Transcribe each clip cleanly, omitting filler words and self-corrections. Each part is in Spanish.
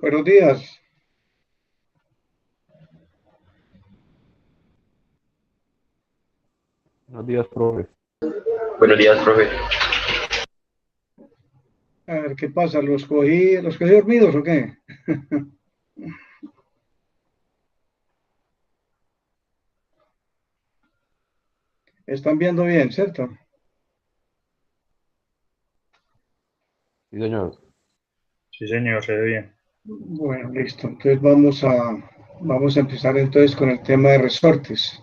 Buenos días. Buenos días, profe. Buenos días, profe. A ver, ¿qué pasa? ¿Los cogí dormidos o qué? Están viendo bien, ¿cierto? Sí, señor. Sí, señor, se ve bien. Bueno, listo. Entonces vamos a empezar entonces con el tema de resortes.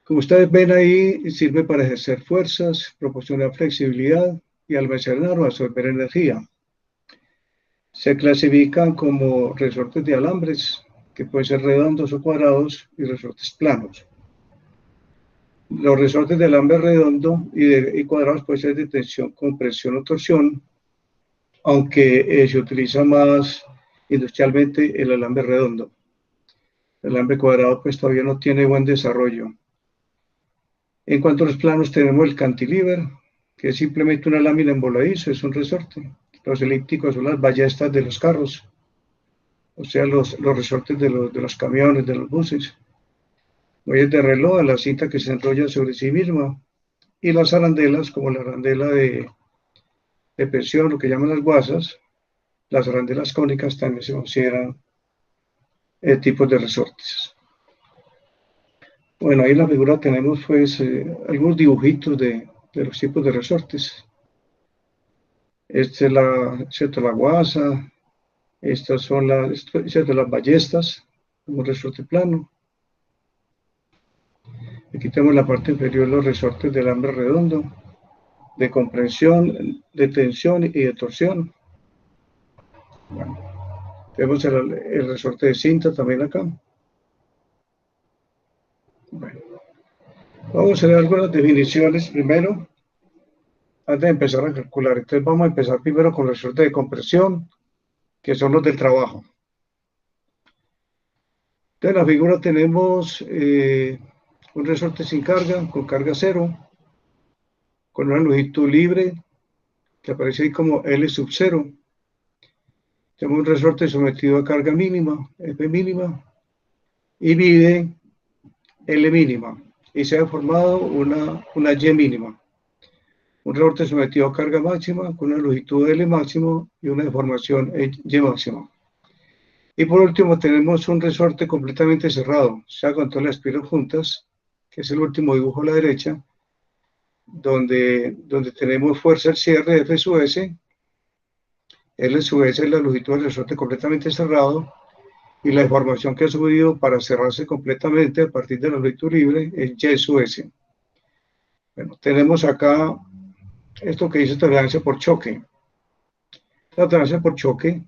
Como ustedes ven ahí, sirve para ejercer fuerzas, proporcionar flexibilidad y almacenar o absorber energía. Se clasifican como resortes de alambres, que pueden ser redondos o cuadrados, y resortes planos. Los resortes de alambre redondo y cuadrados pueden ser de tensión, compresión o torsión, aunque se utiliza más industrialmente el alambre redondo. El alambre cuadrado pues todavía no tiene buen desarrollo. En cuanto a los planos tenemos el cantilever, que es simplemente una lámina en voladizo, es un resorte. Los elípticos son las ballestas de los carros, o sea, los resortes de los camiones, de los buses. Muelles de reloj, la cinta que se enrolla sobre sí misma, y las arandelas, como la arandela de presión, lo que llaman las guasas, las arandelas cónicas también se consideran tipos de resortes. Bueno, ahí en la figura tenemos pues algunos dibujitos de los tipos de resortes. Esta es la guasa, estas son las ballestas, un resorte plano. Aquí tenemos la parte inferior los resortes del alambre redondo, de comprensión, de tensión y de torsión. Bueno, tenemos el resorte de cinta también acá. Bueno, vamos a ver algunas definiciones primero, antes de empezar a calcular. Entonces vamos a empezar primero con los resortes de compresión, que son los del trabajo. Entonces en la figura tenemos un resorte sin carga, con carga cero, con una longitud libre, que aparece ahí como L sub 0. Tenemos un resorte sometido a carga mínima, F mínima, y mide L mínima, y se ha formado una Y mínima. Un resorte sometido a carga máxima, con una longitud L máximo y una deformación Y máxima. Y por último tenemos un resorte completamente cerrado, o sea, con todas las espiras juntas, que es el último dibujo a la derecha, donde tenemos fuerza al cierre F sub S, L sub S es la longitud del resorte completamente cerrado, y la deformación que ha subido para cerrarse completamente a partir de la longitud libre es Y sub S. Bueno, tenemos acá esto que dice tolerancia por choque. La tolerancia por choque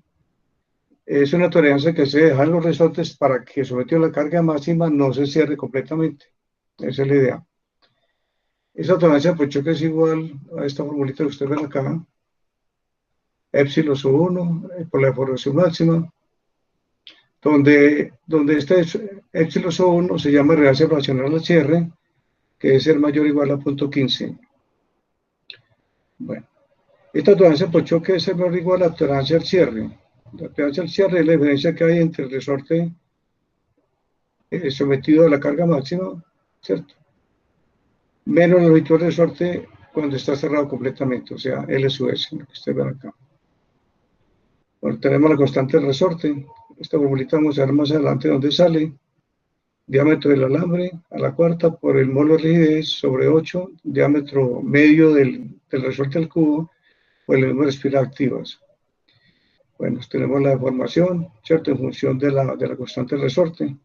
es una tolerancia que se deja en los resortes para que sometido a la carga máxima no se cierre completamente. Esa es la idea. Esa tolerancia por choque es igual a esta formulita que ustedes ven acá. Epsilon sub 1 por la deformación máxima, donde este epsilon sub 1 se llama reacción fraccional al cierre, que debe ser mayor o igual a 0.15. Bueno, esta tolerancia por choque es menor o igual a la tolerancia al cierre. La tolerancia al cierre es la diferencia que hay entre el resorte sometido a la carga máxima, ¿cierto? Menos la longitud del resorte cuando está cerrado completamente, o sea, L sub S, lo que ustedes ven acá. Bueno, tenemos la constante del resorte. Esta formulita vamos a ver más adelante dónde sale. Diámetro del alambre a la cuarta por el molo de rigidez sobre 8, diámetro medio del resorte al cubo, por el número de espiras activas. Bueno, tenemos la deformación, ¿cierto? En función de la constante del resorte.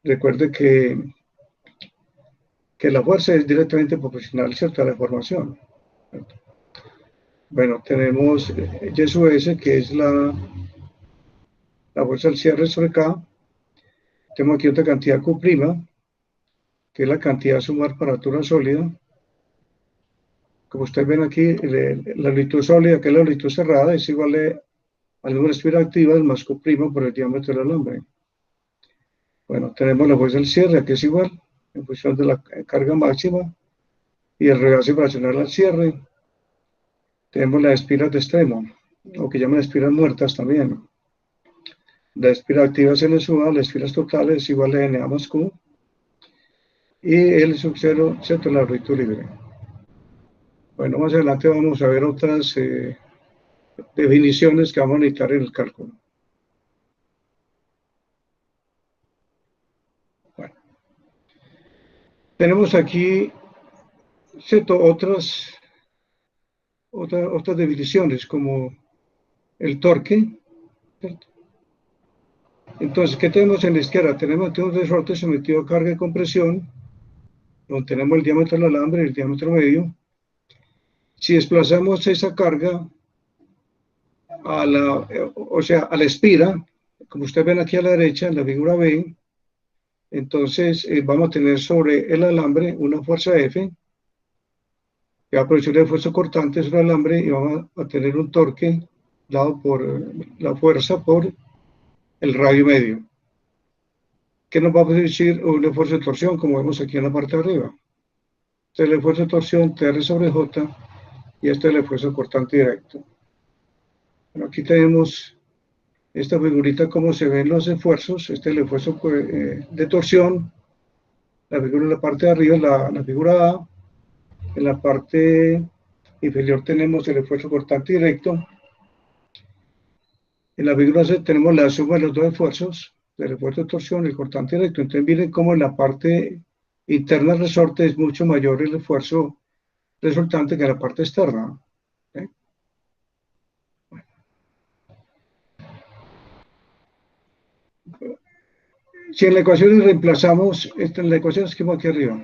Recuerde que la fuerza es directamente proporcional, ¿cierto?, a la deformación. ¿Cierto? Bueno, tenemos Y sub S, que es la fuerza al cierre sobre K. Tenemos aquí otra cantidad Q', que es la cantidad sumar para altura sólida. Como ustedes ven aquí, la longitud sólida, que es la longitud cerrada, es igual al número de espiras activas más Q' por el diámetro del alambre. Bueno, tenemos la fuerza del cierre, que es igual, en función de la carga máxima, y el regazo fraccional al cierre. Tenemos las espiras de extremo, o que llaman espiras muertas también. La espira activa es L sub A, las espiras totales es igual a NA más Q, y L sub 0, ¿cierto? La longitud libre. Bueno, más adelante vamos a ver otras definiciones que vamos a necesitar en el cálculo. Bueno, tenemos aquí, ¿cierto? Otras definiciones, como el torque, ¿cierto? Entonces, ¿qué tenemos en la izquierda? Tenemos un resorte sometido a carga y compresión, donde tenemos el diámetro del alambre y el diámetro medio. Si desplazamos esa carga a la espira, como ustedes ven aquí a la derecha, en la figura B, entonces vamos a tener sobre el alambre una fuerza F, que va a producir el esfuerzo cortante sobre el alambre, y vamos a tener un torque dado por la fuerza por el radio medio, que nos va a producir un esfuerzo de torsión, como vemos aquí en la parte de arriba. Este es el esfuerzo de torsión, TR sobre J, y este es el esfuerzo cortante directo. Bueno, aquí tenemos esta figurita, cómo se ven los esfuerzos. Este es el esfuerzo de torsión. La figura en la parte de arriba es la figura A. En la parte inferior tenemos el esfuerzo cortante directo. En la figura C tenemos la suma de los dos esfuerzos, del esfuerzo de torsión y el cortante directo. Entonces miren cómo en la parte interna del resorte es mucho mayor el esfuerzo resultante que en la parte externa. ¿Okay? Bueno. Si en la ecuación reemplazamos, en la ecuación esquema aquí arriba,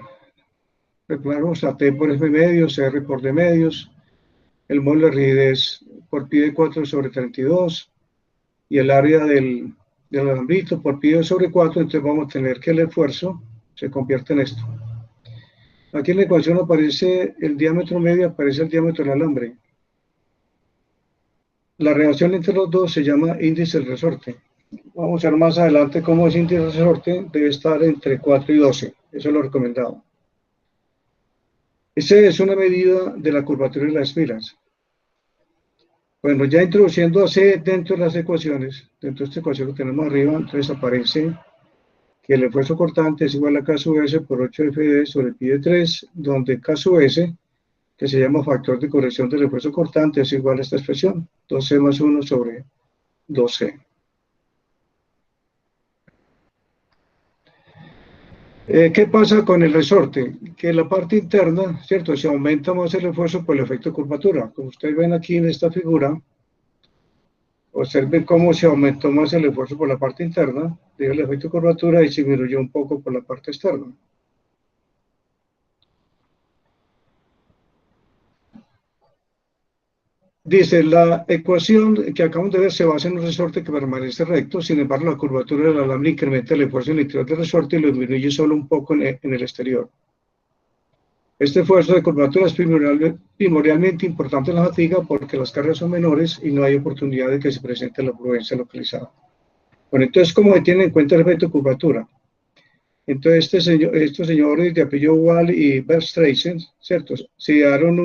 reemplazamos a T por F medios, R por D medios, el módulo de rigidez por pi de 4 sobre 32, y el área del alambrito por pi sobre 4, entonces vamos a tener que el esfuerzo se convierte en esto. Aquí en la ecuación aparece el diámetro medio, aparece el diámetro del alambre. La relación entre los dos se llama índice del resorte. Vamos a ver más adelante cómo es índice del resorte, debe estar entre 4 y 12, eso es lo recomendado. Esa es una medida de la curvatura de las espiras. Bueno, ya introduciendo a C dentro de las ecuaciones, dentro de esta ecuación que tenemos arriba, entonces aparece que el esfuerzo cortante es igual a K sub S por 8FD sobre pi de 3, donde K sub S, que se llama factor de corrección del esfuerzo cortante, es igual a esta expresión, 2C más 1 sobre 2C. ¿Qué pasa con el resorte? Que la parte interna, ¿cierto? Se aumenta más el esfuerzo por el efecto de curvatura. Como ustedes ven aquí en esta figura, observen cómo se aumentó más el esfuerzo por la parte interna, debido al efecto de curvatura, y se disminuyó un poco por la parte externa. Dice, la ecuación que acabamos de ver se basa en un resorte que permanece recto, sin embargo la curvatura del alambre incrementa el esfuerzo en el interior del resorte y lo disminuye solo un poco en el exterior. Este esfuerzo de curvatura es primordialmente importante en la fatiga porque las cargas son menores y no hay oportunidad de que se presente la prudencia localizada. Bueno, entonces, ¿cómo se tiene en cuenta el efecto de curvatura? Entonces, estos señores de apellido Wall y Verstraeten, ¿cierto? Se dieron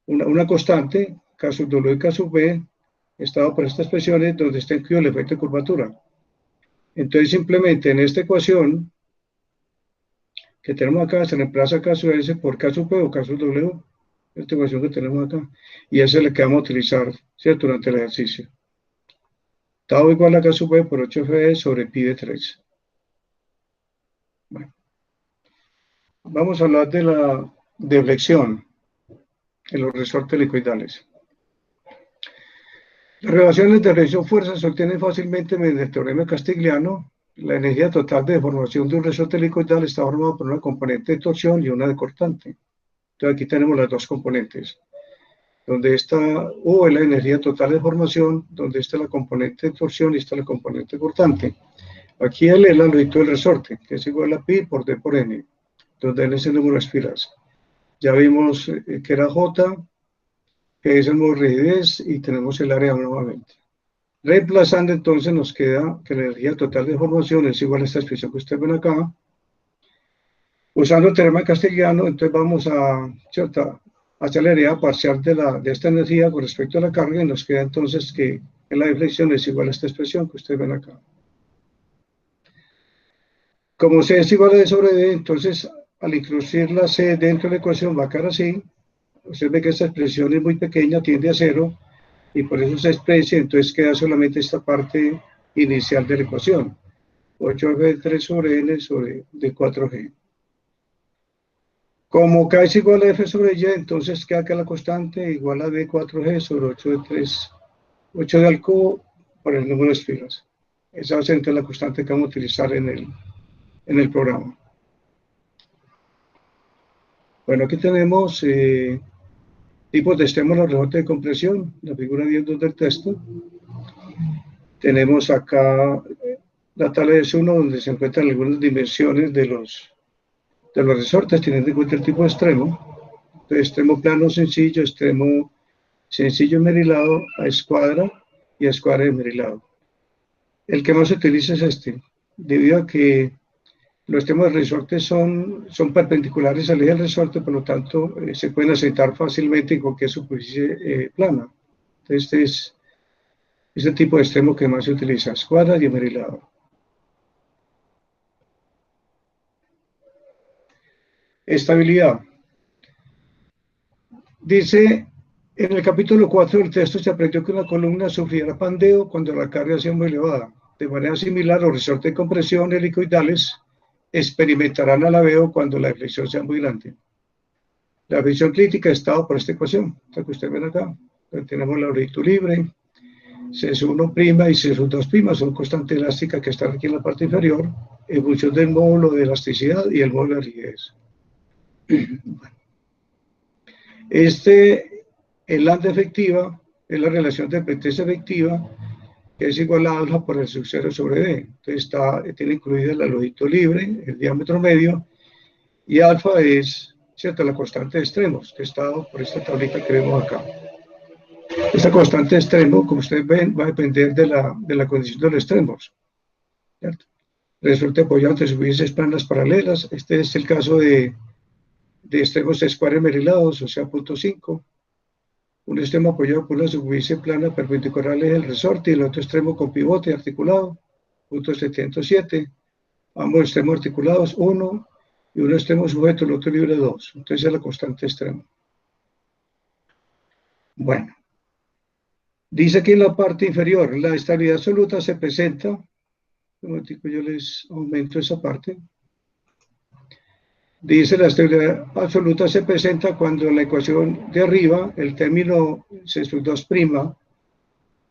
una constante, K sub W y K sub B, estado por estas expresiones donde está incluido el efecto de curvatura. Entonces, simplemente en esta ecuación que tenemos acá, se reemplaza K sub S por K sub P o K sub W, esta ecuación que tenemos acá, y esa es la que vamos a utilizar, ¿cierto?, durante el ejercicio. Tau igual a K sub P por 8F sobre pi de 3. Bueno. Vamos a hablar de la deflexión en los resortes helicoidales. Las relaciones de deflexión-fuerza se obtienen fácilmente mediante el teorema de Castigliano. La energía total de deformación de un resorte helicoidal está formada por una componente de torsión y una de cortante. Entonces aquí tenemos las dos componentes. Donde está U es la energía total de deformación, donde está la componente de torsión y está la componente cortante. Aquí L es la longitud del resorte, que es igual a pi por D por N, donde N es el número de espiras. Ya vimos que era J, que es el modo de rigidez, y tenemos el área nuevamente. Reemplazando, entonces nos queda que la energía total de deformación es igual a esta expresión que ustedes ven acá. Usando el teorema de Castigliano, entonces vamos a hacia la hereda parcial de esta energía con respecto a la carga, y nos queda entonces que la deflexión es igual a esta expresión que ustedes ven acá. Como C es igual a D sobre D, entonces al introducir la C dentro de la ecuación va a quedar así. Usted ve que esta expresión es muy pequeña, tiende a 0, y por eso se expresa, entonces queda solamente esta parte inicial de la ecuación. 8f de 3 sobre n sobre d 4g. Como k es igual a f sobre y, entonces queda acá la constante igual a d 4g sobre 8 de 3, 8 de al cubo por el número de espiras. Esa va a ser entonces la constante que vamos a utilizar en el programa. Bueno, aquí tenemos tipos de extremos resorte de compresión, la figura 10.2 del texto. Tenemos acá la tabla de S1 donde se encuentran algunas dimensiones de los resortes, teniendo en cuenta el tipo de extremo. Entonces, extremo plano sencillo, extremo sencillo esmerilado, a escuadra y a escuadra esmerilado. El que más se utiliza es este, debido a que los extremos del resorte son perpendiculares al eje del resorte, por lo tanto, se pueden asentar fácilmente en cualquier superficie plana. Entonces, este es el tipo de extremo que más se utiliza, escuadra y esmerilado. Estabilidad. Dice, en el capítulo 4 del texto se aprendió que una columna sufrirá pandeo cuando la carga sea muy elevada. De manera similar, los resortes de compresión helicoidales experimentarán alabeo cuando la deflexión sea muy grande. La fricción crítica está dada por esta ecuación, la que ustedes ven acá. Tenemos la longitud libre, C1' y C2' son constantes elásticas que están aquí en la parte inferior, en función del módulo de elasticidad y el módulo de rigidez. El lambda efectiva es la relación de pendencia efectiva, que es igual a alfa por el sub 0 sobre D. Entonces tiene incluida la longitud libre, el diámetro medio, y alfa es, ¿cierto?, la constante de extremos, que está dado por esta tablita que vemos acá. Esta constante de extremo, como ustedes ven, va a depender de la condición de los extremos, ¿cierto? Resorte apoyado entre superficies planas paralelas. Este es el caso de extremos escuadra esmerilados, o sea, punto 5. Un extremo apoyado por una superficie plana perpendicular al eje del resorte y el otro extremo con pivote articulado, punto 707. Ambos extremos articulados, 1, y un extremo sujeto, el otro libre, 2. Entonces es la constante extremo. Bueno. Dice aquí en la parte inferior, la estabilidad absoluta se presenta, un momentico, yo les aumento esa parte. Dice la estabilidad absoluta se presenta cuando la ecuación de arriba, el término C2'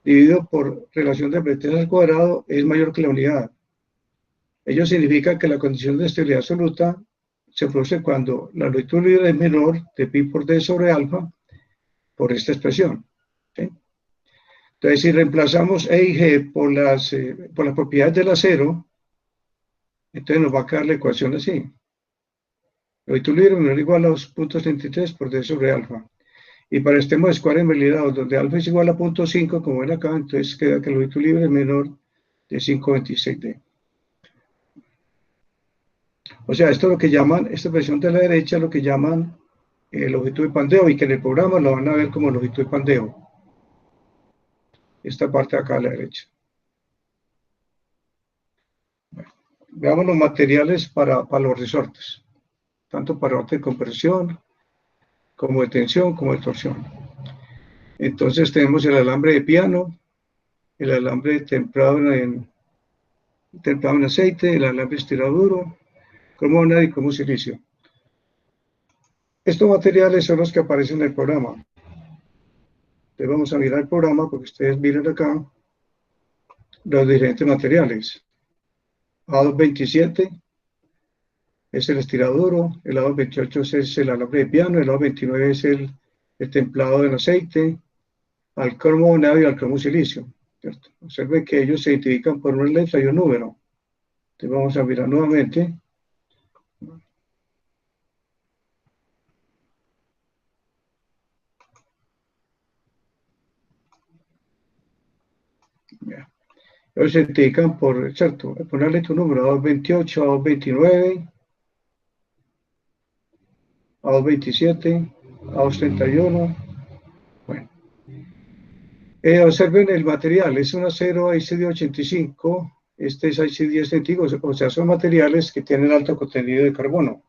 dividido por relación de Brettel al cuadrado es mayor que la unidad. Ello significa que la condición de estabilidad absoluta se produce cuando la longitud libre es menor de pi por d sobre alfa por esta expresión. ¿Sí? Entonces, si reemplazamos E y G por las propiedades del acero, entonces nos va a quedar la ecuación así. Longitud libre menor o igual a 2.33 por d sobre alfa. Y para extremos de escuadra esmerilados, donde alfa es igual a 0.5, como ven acá, entonces queda que la longitud libre es menor de 5.26d. O sea, esto es lo que llaman, esta expresión de la derecha, lo que llaman longitud de pandeo, y que en el programa lo van a ver como longitud de pandeo. Esta parte de acá a la derecha. Bueno, veamos los materiales para los resortes, tanto para resorte de compresión, como de tensión, como de torsión. Entonces tenemos el alambre de piano, el alambre templado en aceite, el alambre estirado duro, cromo y cromo silicio. Estos materiales son los que aparecen en el programa. Entonces vamos a mirar el programa porque ustedes miren acá los diferentes materiales. A227 es el estirado duro, el A228 es el alambre de piano, el A229 es el templado en aceite, al cromo y al cromo silicio. ¿Cierto? Observen que ellos se identifican por una letra y un número. Entonces vamos a mirar nuevamente. Ellos se identifican por, ¿cierto?, por una letra y un número, A228, A229, A227, A231. Bueno. Observen el material, es un acero IC1085, este es IC10 o sea, son materiales que tienen alto contenido de carbono.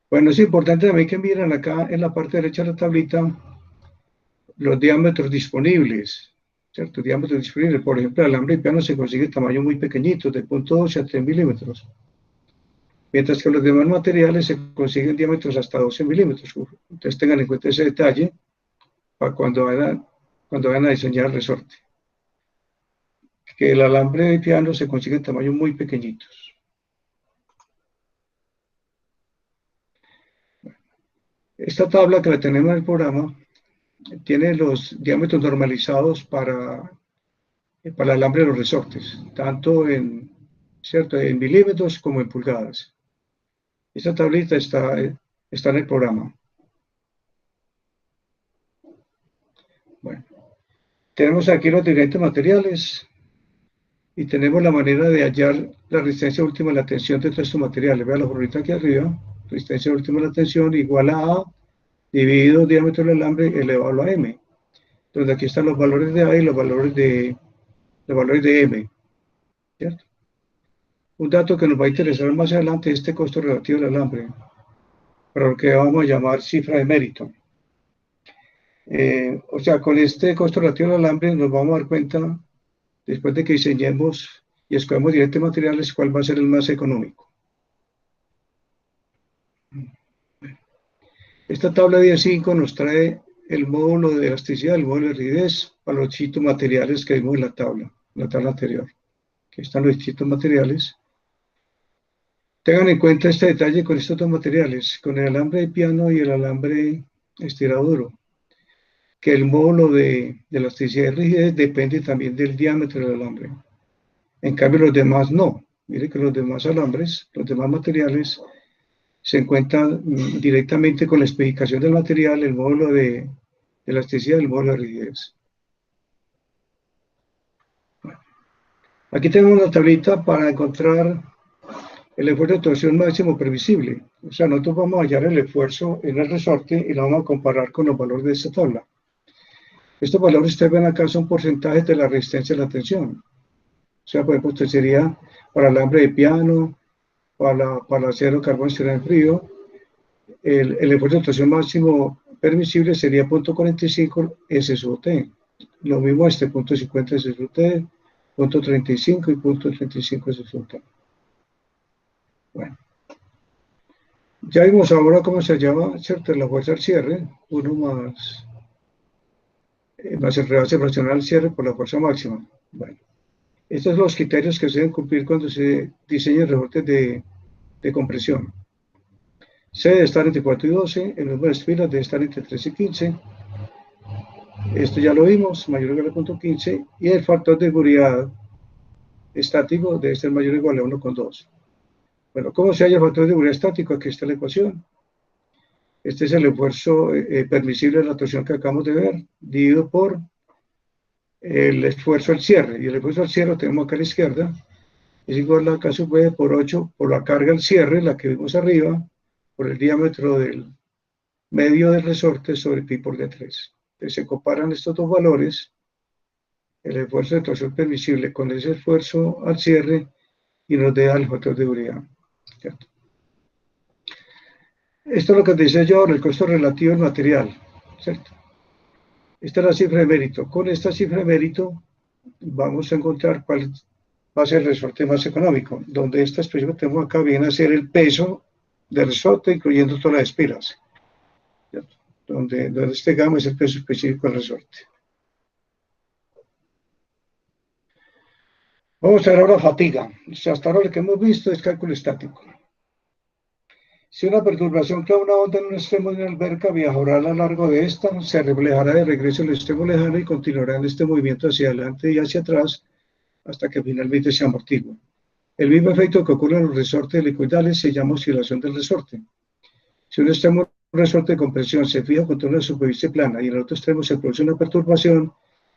Bueno, es importante también que miren acá en la parte derecha de la tablita los diámetros disponibles, ¿cierto? Diámetros disponibles, por ejemplo, el alambre de piano se consigue tamaño muy pequeñito, de 0.12 a 3 milímetros, mientras que los demás materiales se consiguen diámetros hasta 12 milímetros. Entonces tengan en cuenta ese detalle para cuando vayan a diseñar el resorte. Que el alambre de piano se consigue en tamaños muy pequeñitos. Esta tabla que la tenemos en el programa tiene los diámetros normalizados para el alambre de los resortes, tanto en milímetros como en pulgadas. Esta tablita está en el programa. Bueno, tenemos aquí los diferentes materiales y tenemos la manera de hallar la resistencia última a la tensión de todos estos materiales. Vean la formulita aquí arriba, resistencia última a la tensión igual a A dividido el diámetro del alambre elevado a M, donde aquí están los valores de A y los valores de M, ¿cierto? Un dato que nos va a interesar más adelante es este costo relativo del alambre, para lo que vamos a llamar cifra de mérito. O sea, con este costo relativo del alambre nos vamos a dar cuenta, después de que diseñemos y escogemos diferentes materiales, cuál va a ser el más económico. Esta tabla 10.5 nos trae el módulo de elasticidad, el módulo de rigidez para los distintos materiales que vimos en la tabla anterior. Aquí están los distintos materiales. Tengan en cuenta este detalle con estos dos materiales, con el alambre de piano y el alambre estirado duro, que el módulo de elasticidad y rigidez depende también del diámetro del alambre. En cambio, los demás no. Mire que los demás alambres, los demás materiales, se encuentran directamente con la especificación del material, el módulo de elasticidad y el módulo de rigidez. Bueno, aquí tenemos una tablita para encontrar el esfuerzo de torsión máximo permisible. O sea, nosotros vamos a hallar el esfuerzo en el resorte y lo vamos a comparar con los valores de esta tabla. Estos valores que ustedes ven acá son porcentajes de la resistencia a la tensión. O sea, por ejemplo, usted sería para alambre de piano, para acero carbón exterior en frío, el esfuerzo de torsión máximo permisible sería 0.45 S sub T. Lo mismo 0.50 S sub T, 0.35 y 0.35 S sub T. Bueno. Ya vimos ahora cómo se llama, ¿cierto? La fuerza al cierre, 1 más el rebase fraccional al cierre por la fuerza máxima. Bueno. Estos son los criterios que se deben cumplir cuando se diseñan resortes de compresión. C debe estar entre 4 y 12, el número de espiras debe estar entre 13 y 15. Esto ya lo vimos, mayor o igual a 0.15, y el factor de seguridad estático debe ser mayor o igual a 1,2. Bueno, ¿cómo se halla el factor de seguridad estático? Aquí está la ecuación. Este es el esfuerzo permisible de la torsión que acabamos de ver, dividido por el esfuerzo al cierre, y el esfuerzo al cierre lo tenemos acá a la izquierda, es igual a K sub B por 8 por la carga al cierre, la que vimos arriba, por el diámetro del medio del resorte sobre pi por D3. Entonces se comparan estos dos valores, el esfuerzo de torsión permisible con ese esfuerzo al cierre, y nos da el factor de seguridad, ¿cierto? Esto es lo que dice yo ahora, el costo relativo del material, ¿cierto? Esta es la cifra de mérito. Con esta cifra de mérito vamos a encontrar cuál va a ser el resorte más económico, donde esta expresión que tenemos acá viene a ser el peso del resorte, incluyendo todas las espiras, ¿cierto? Donde este gamma es el peso específico del resorte. Vamos a ver ahora fatiga. O sea, hasta ahora lo que hemos visto es cálculo estático. Si una perturbación crea una onda en un extremo de una alberca, viajará a lo largo de esta, se reflejará de regreso en el extremo lejano y continuará en este movimiento hacia adelante y hacia atrás hasta que finalmente se amortigua. El mismo efecto que ocurre en los resortes helicoidales se llama oscilación del resorte. Si un extremo de un resorte de compresión se fija contra una superficie plana y en el otro extremo se produce una perturbación,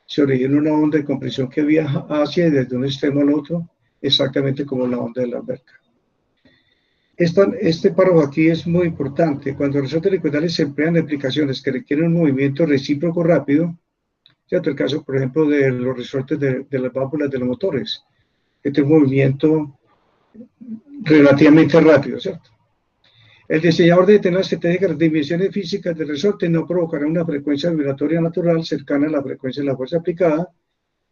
se origina una onda de compresión que viaja hacia y desde un extremo al otro, exactamente como la onda de la alberca. Este párrafo aquí es muy importante. Cuando resortes licuidales se emplean en aplicaciones que requieren un movimiento recíproco rápido, ¿cierto? El caso, por ejemplo, de los resortes de las válvulas de los motores, que tiene un movimiento relativamente rápido, ¿cierto? El diseñador debe tener las estratégicas dimensiones físicas del resorte, no provocará una frecuencia vibratoria natural cercana a la frecuencia de la fuerza aplicada,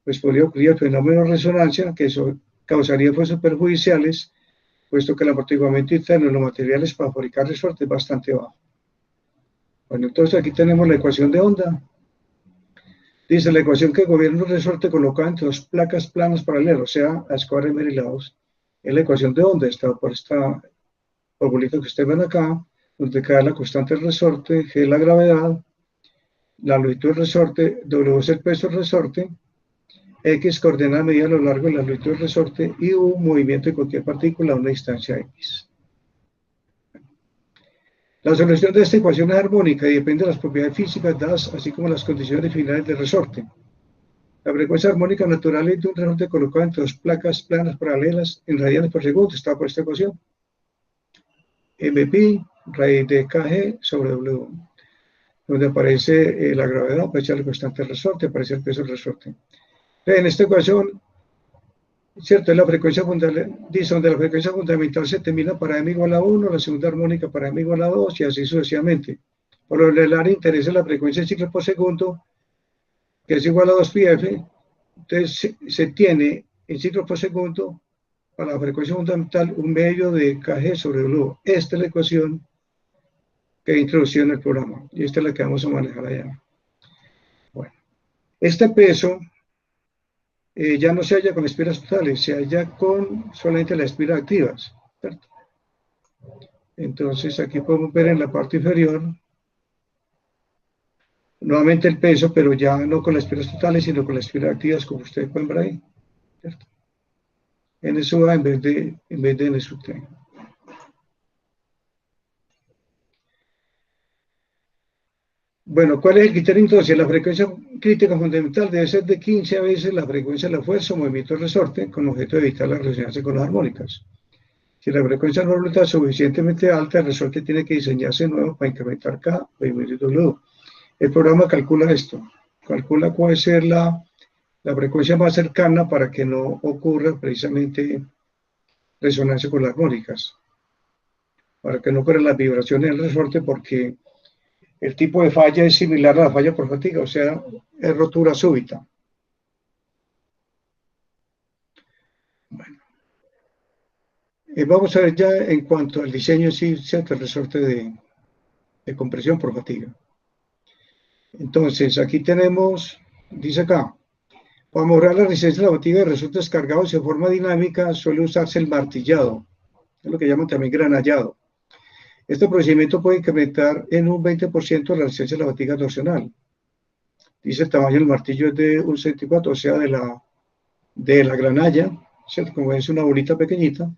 pues podría ocurrir el fenómeno de resonancia, que eso causaría fuerzas perjudiciales, puesto que el amortiguamiento interno de los materiales para fabricar resortes es bastante bajo. Bueno, entonces aquí tenemos la ecuación de onda. Dice la ecuación que gobierna un resorte colocado entre dos placas planas paralelas, o sea, a escuadra y lados. Es la ecuación de onda, está por esta formulita que ustedes ven acá, donde cae la constante del resorte, G es la gravedad, la longitud del resorte, W es el peso del resorte, X coordenada medida a lo largo de la longitud del resorte y U movimiento de cualquier partícula a una distancia X. La solución de esta ecuación es armónica y depende de las propiedades físicas dadas, así como las condiciones finales del resorte. La frecuencia armónica natural es de un resorte colocado entre dos placas planas paralelas en radianes por segundo, está por esta ecuación. MP, raíz de KG sobre W, donde aparece la gravedad, aparece la constante del resorte, aparece el peso del resorte. En esta ecuación, ¿cierto? Es la frecuencia fundamental, dice donde la frecuencia fundamental se termina para M igual a 1, la segunda armónica para M igual a 2 y así sucesivamente. Por lo general interesa la frecuencia de ciclos por segundo, que es igual a 2πf. Entonces se tiene en ciclos por segundo para la frecuencia fundamental un medio de kg sobre W. Esta es la ecuación que he introducido en el programa y esta es la que vamos a manejar allá. Bueno, este peso ya no se halla con espiras totales, se halla con solamente las espiras activas, ¿cierto? Entonces aquí podemos ver en la parte inferior nuevamente el peso, pero ya no con las espiras totales, sino con las espiras activas, como ustedes pueden ver ahí, ¿cierto? N sub A en vez de N sub T. Bueno, ¿cuál es el criterio entonces? La frecuencia crítica fundamental debe ser de 15 veces la frecuencia de la fuerza o movimiento del resorte, con objeto de evitar la resonancia con las armónicas. Si la frecuencia no resulta suficientemente alta, el resorte tiene que diseñarse de nuevo para incrementar K o disminuir W. El programa calcula esto, calcula cuál es la frecuencia más cercana para que no ocurra precisamente resonancia con las armónicas, para que no ocurran las vibraciones del resorte, porque el tipo de falla es similar a la falla por fatiga, o sea, es rotura súbita. Bueno. Vamos a ver ya en cuanto al diseño, sí, cierto, el resorte de compresión por fatiga. Entonces, aquí tenemos, dice acá, para mejorar la resistencia de la fatiga de resortes cargados de forma dinámica suele usarse el martillado, es lo que llaman también granallado. Este procedimiento puede incrementar en un 20% la resistencia de la fatiga torsional. Dice el tamaño del martillo es de 1,4 cm, o sea, de la granalla, ¿cierto? Como es una bolita pequeñita,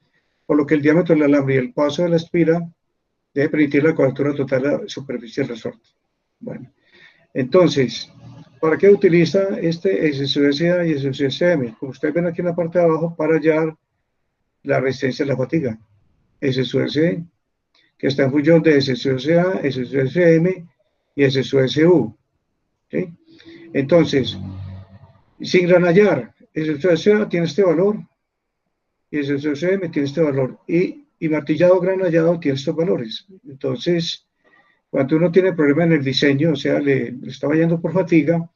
por lo que el diámetro del alambre y el paso de la espira debe permitir la cobertura total de la superficie del resorte. Bueno, entonces, ¿para qué utiliza este SSUSA y SSUSM? Como ustedes ven aquí en la parte de abajo, para hallar la resistencia de la fatiga. SSUSE, que está en función de SSUSA, SSUSM y SSUSU. ¿Sí? Entonces, sin granallar, SSUSA tiene este valor y SSUSM tiene este valor y martillado granallado tiene estos valores. Entonces, cuando uno tiene problema en el diseño, o sea, le está fallando por fatiga,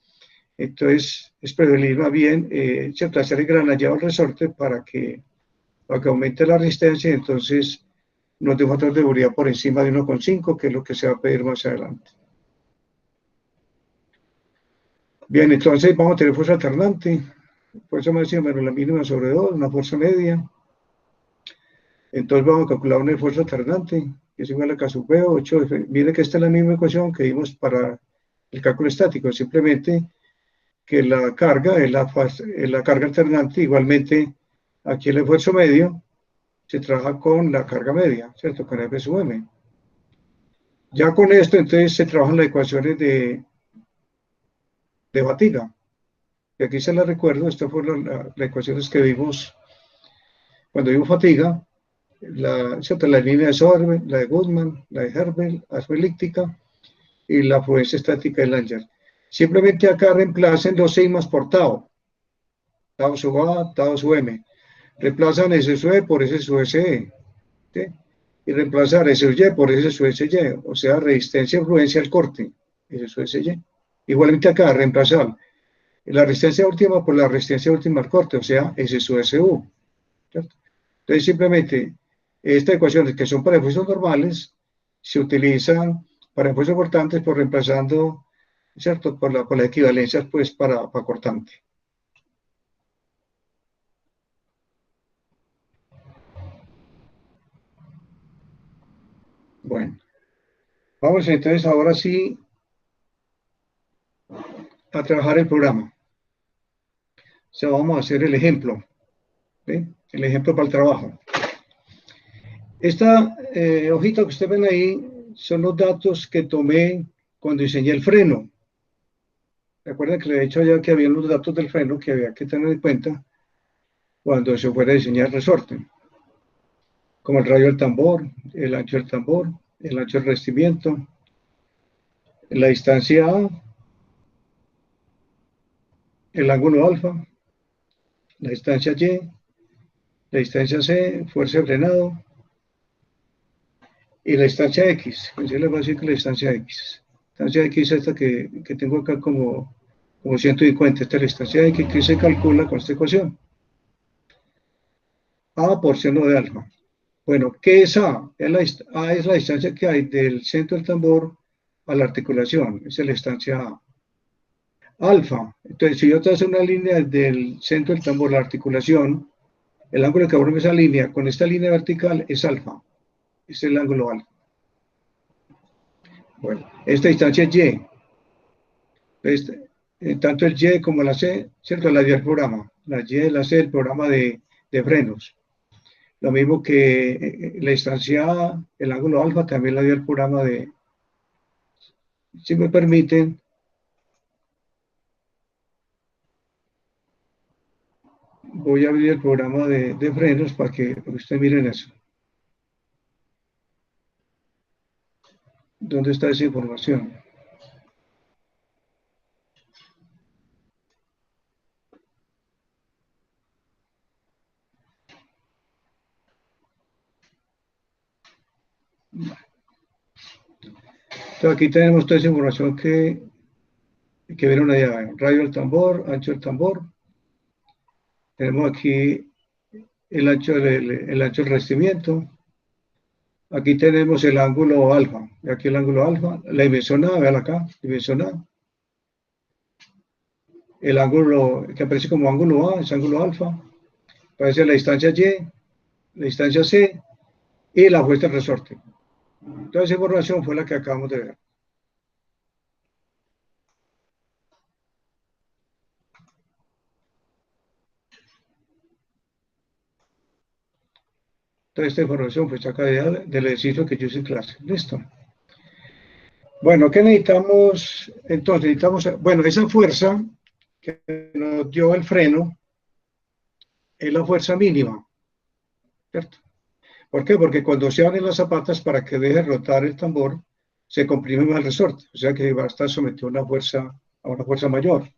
entonces es preferible más bien hacer el granallado al resorte para que aumente la resistencia y entonces nos dé un factor de seguridad por encima de 1,5, que es lo que se va a pedir más adelante. Bien, entonces vamos a tener fuerza alternante, fuerza máxima menos la mínima sobre 2, una fuerza media. Entonces vamos a calcular una fuerza alternante, que es igual a K sub B, 8F. Mire que esta es la misma ecuación que vimos para el cálculo estático, simplemente que la carga es la carga alternante, igualmente aquí el esfuerzo medio se trabaja con la carga media, ¿cierto? Con F sub M. Ya con esto, entonces, se trabajan las ecuaciones de fatiga. Y aquí se las recuerdo, estas fueron las ecuaciones que vimos cuando vimos fatiga. ¿cierto? La línea de Sorbe, la de Goodman, la de Herbel, elíptica y la afluencia estática de Langer. Simplemente acá reemplacen los sigmas por tau. Tau sub A, tau sub M. Reemplazan S sub E por S sub SE. ¿Sí? Y reemplazar S sub Y por S sub SY. O sea, resistencia de fluencia al corte. S sub SY. Igualmente acá, reemplazar la resistencia última por la resistencia última al corte. O sea, S sub SU. ¿Cierto? Entonces, simplemente, estas ecuaciones que son para impulsos normales se utilizan para impulsos cortantes por reemplazando, ¿cierto? Por las equivalencias, pues, para cortante. Bueno, vamos entonces ahora sí a trabajar el programa. O sea, vamos a hacer el ejemplo, ¿sí? El ejemplo para el trabajo. Esta hojita que ustedes ven ahí son los datos que tomé cuando diseñé el freno. Recuerden que le he dicho ya que había los datos del freno que había que tener en cuenta cuando se fuera a diseñar el resorte, como el radio del tambor, el ancho del tambor, el ancho del revestimiento, la distancia A, el ángulo alfa, la distancia Y, la distancia C, fuerza de frenado, y la distancia X. Pues yo les voy a decir que la distancia X. La distancia X es esta que tengo acá como 150. Esta es la distancia X que se calcula con esta ecuación. A por seno de alfa. Bueno, ¿qué es A? A es la distancia que hay del centro del tambor a la articulación. Esa es la distancia A. Alfa. Entonces, si yo trazo una línea del centro del tambor a la articulación, el ángulo que forma esa línea con esta línea vertical es alfa. Este es el ángulo alfa. Bueno, esta distancia es Y. Tanto el Y como la C, ¿cierto? La dio el programa. La Y y la C, el programa de frenos. Lo mismo que la distancia A, el ángulo alfa, también la dio el programa de... Si me permiten, voy a abrir el programa de frenos para que ustedes miren eso. ¿Dónde está esa información? Entonces aquí tenemos toda esa información que vieron allá. Radio del tambor, ancho del tambor. Tenemos aquí el ancho del revestimiento. Aquí tenemos el ángulo alfa. Y aquí el ángulo alfa. La dimensión A, vean acá, dimensión A. El ángulo que aparece como ángulo A es ángulo alfa. Aparece la distancia Y, la distancia C y la fuerza del resorte. Toda esa información fue la que acabamos de ver. Toda esta información fue sacada del ejercicio que yo hice en clase. Listo. Bueno, ¿qué necesitamos? Entonces necesitamos, bueno, esa fuerza que nos dio el freno es la fuerza mínima, ¿cierto? ¿Por qué? Porque cuando se abren las zapatas para que deje rotar el tambor, se comprime más el resorte, o sea que va a estar sometido a una fuerza mayor.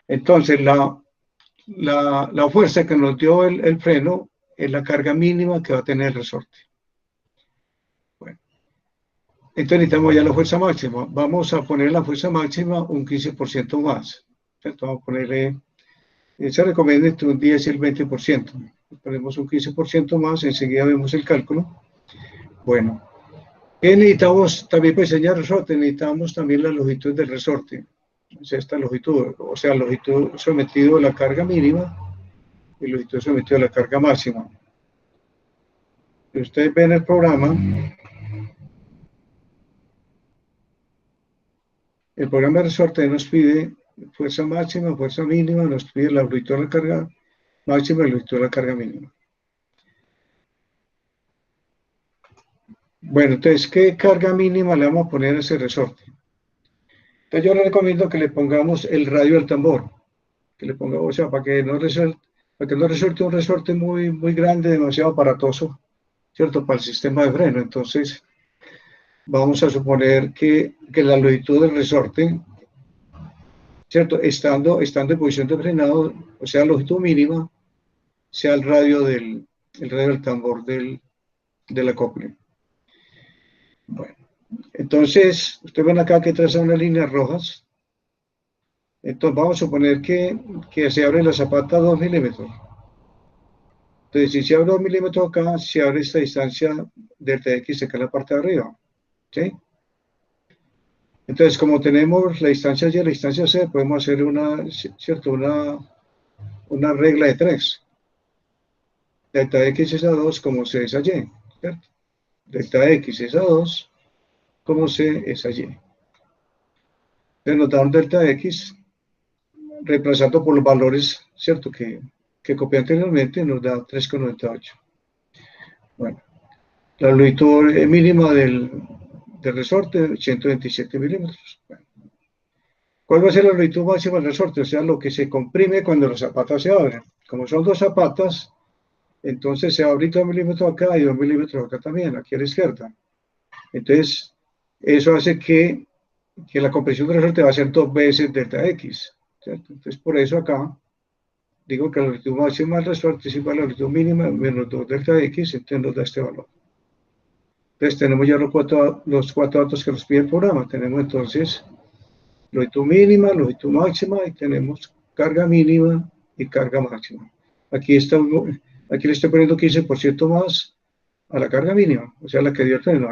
Entonces, la fuerza que nos dio el freno es la carga mínima que va a tener el resorte. Bueno, entonces necesitamos ya la fuerza máxima. Vamos a poner la fuerza máxima un 15% más. ¿Cierto? Vamos a ponerle, se recomienda entre un 10 y el 20%. Ponemos un 15% más, enseguida vemos el cálculo. Bueno, ¿qué necesitamos también para diseñar el resorte? Necesitamos también la longitud del resorte. Es esta longitud, o sea, longitud sometido a la carga mínima y longitud sometido a la carga máxima. Si ustedes ven el programa de resorte nos pide fuerza máxima, fuerza mínima, nos pide la longitud de la carga máxima y la longitud de la carga mínima. Bueno, entonces, ¿qué carga mínima le vamos a poner a ese resorte? Entonces yo le recomiendo que le pongamos el radio del tambor, que le pongamos, o sea, para que no resulte un resorte muy, muy grande, demasiado aparatoso, ¿cierto? Para el sistema de freno. Entonces, vamos a suponer que la longitud del resorte, ¿cierto? Estando en posición de frenado, o sea, longitud mínima, sea el radio del tambor del acople. Bueno, entonces, ustedes ven acá que trazan unas líneas rojas. Entonces, vamos a suponer que se abre la zapata a 2 milímetros. Entonces, si se abre 2 milímetros acá, se abre esta distancia delta X acá en la parte de arriba. ¿Sí? Entonces, como tenemos la distancia Y y la distancia C, podemos hacer ¿cierto? Una regla de 3. Delta X es a 2 como C es a Y. ¿Cierto? Delta X es a 2 como C es a Y. Entonces, nos da un delta X reemplazando por los valores, ¿cierto? Que copié anteriormente, nos da 3,98. Bueno, la longitud mínima del resorte, 127 milímetros. Bueno, ¿cuál va a ser la longitud máxima del resorte? O sea, lo que se comprime cuando las zapatas se abren. Como son dos zapatas, entonces se va a abrir 2 milímetros acá y 2 milímetros acá también, aquí a la izquierda. Entonces, eso hace que la compresión del resorte va a ser 2 veces delta X. ¿Cierto? Entonces, por eso acá digo que la longitud máxima del resorte es igual a la longitud mínima menos 2 delta X, entonces nos da este valor. Entonces tenemos ya los cuatro datos que nos pide el programa. Tenemos entonces longitud mínima, longitud máxima y tenemos carga mínima y carga máxima. Aquí le estoy poniendo 15% más a la carga mínima, o sea, la que dio el freno.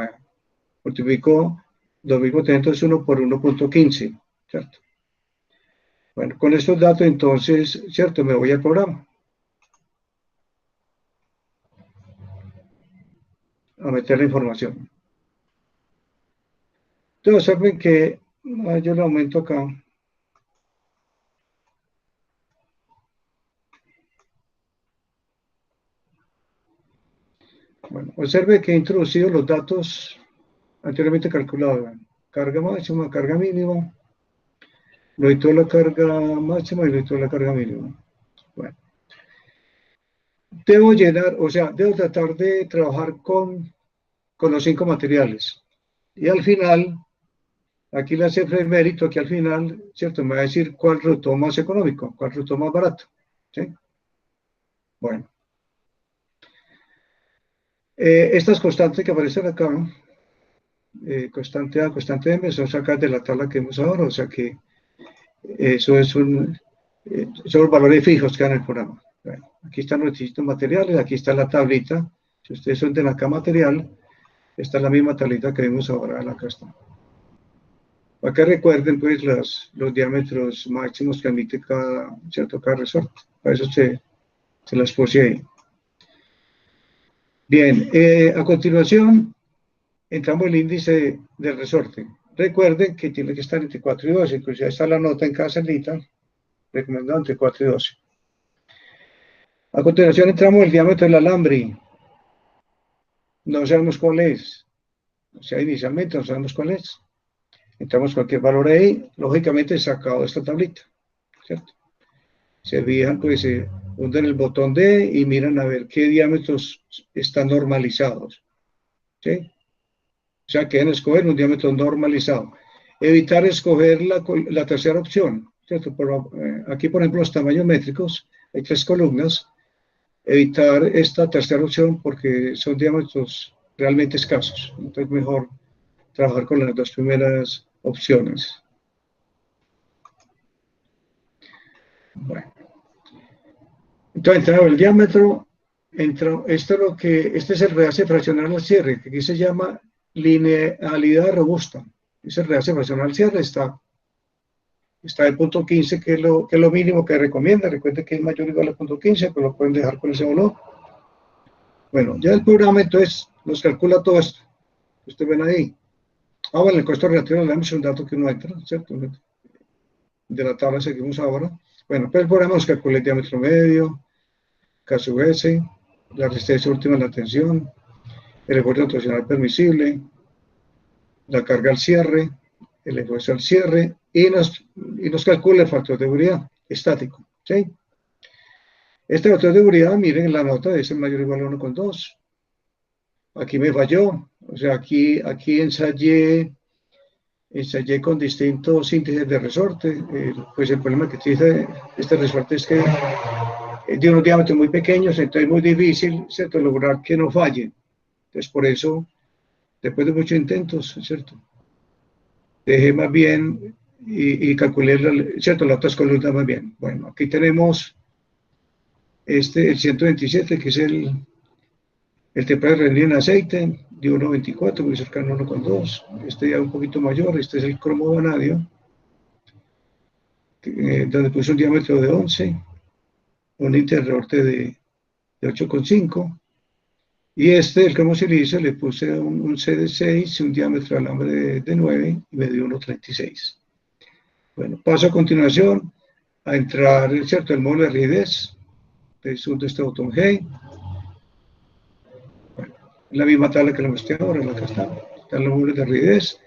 Multiplico lo mismo, entonces 1 por 1.15, ¿cierto? Bueno, con estos datos entonces, ¿cierto? Me voy al programa a meter la información. Entonces observen que yo lo aumento acá. Bueno, observe que he introducido los datos anteriormente calculados. Carga máxima, carga mínima, longitud de la carga máxima y longitud de la carga mínima. Bueno, debo llenar, o sea, debo tratar de trabajar con los 5 materiales. Y al final, aquí la cifra de mérito, aquí al final, ¿cierto? Me va a decir cuál resultó más económico, cuál resultó más barato. ¿Sí? Bueno. Estas constantes que aparecen acá, constante A, constante M, son sacadas de la tabla que vemos ahora, o sea que eso es son los valores fijos que dan el programa. Bueno, aquí están los distintos materiales, aquí está la tablita. Si ustedes son de la K material, esta es la misma tablita que vimos ahora, acá está. Acá recuerden pues los diámetros máximos que admite cada resorte. Para eso se las puse ahí. Bien, a continuación entramos el índice del resorte. Recuerden que tiene que estar entre 4 y 12, inclusive está la nota en cada celita, recomendado entre 4 y 12. A continuación entramos el diámetro del alambre. No sabemos cuál es. O sea, inicialmente no sabemos cuál es. Entramos cualquier valor ahí, lógicamente sacado de esta tablita, ¿cierto? Se fijan, pues se hunden el botón D y miran a ver qué diámetros están normalizados, ¿sí? O sea, quieren escoger un diámetro normalizado. Evitar escoger la tercera opción, ¿cierto? Aquí, por ejemplo, los tamaños métricos, hay 3 columnas. Evitar esta tercera opción porque son diámetros realmente escasos. Entonces, mejor trabajar con las 2 primeras opciones. Bueno. Entonces, entrado el diámetro, este es el realce fraccional al cierre, que aquí se llama linealidad robusta. Ese realce fraccional al cierre está el punto 15, que es lo mínimo que recomienda. Recuerden que es mayor o igual al punto 15, pero lo pueden dejar con ese valor. Bueno, ya el programa entonces nos calcula todo esto. Ustedes ven ahí. Bueno, el costo relativo al es un dato que no entra, ¿cierto? De la tabla seguimos ahora. Bueno, pero el programa nos calcula el diámetro medio, K sub S, la resistencia última de la tensión, el esfuerzo torsional permisible, la carga al cierre, el esfuerzo al cierre y nos calcula el factor de seguridad estático. ¿Sí? Este factor de seguridad, miren la nota, es el mayor o igual a 1,2. aquí me falló. O sea, aquí ensayé con distintos índices de resorte. Pues el problema que tiene este resorte es que es de unos diámetros muy pequeños, entonces es muy difícil, ¿cierto?, lograr que no falle. Entonces, por eso, después de muchos intentos, ¿cierto?, dejé más bien y calculé, ¿cierto?, las otras columnas más bien. Bueno, aquí tenemos el 127, que es el templado de rendido en aceite, de 1.24, muy cercano a 1.2. Este ya un poquito mayor, este es el cromo vanadio, donde puse un diámetro de 11, un interrorte de 8.5. Y el cromo silicio, le puse un C de 6, un diámetro de alambre de 9 y me dio 1.36. Bueno, paso a continuación a entrar, ¿cierto?, el módulo de rigidez. Suelto este botón G. Bueno, la misma tabla que le mostré ahora, la que están los módulos de rigidez.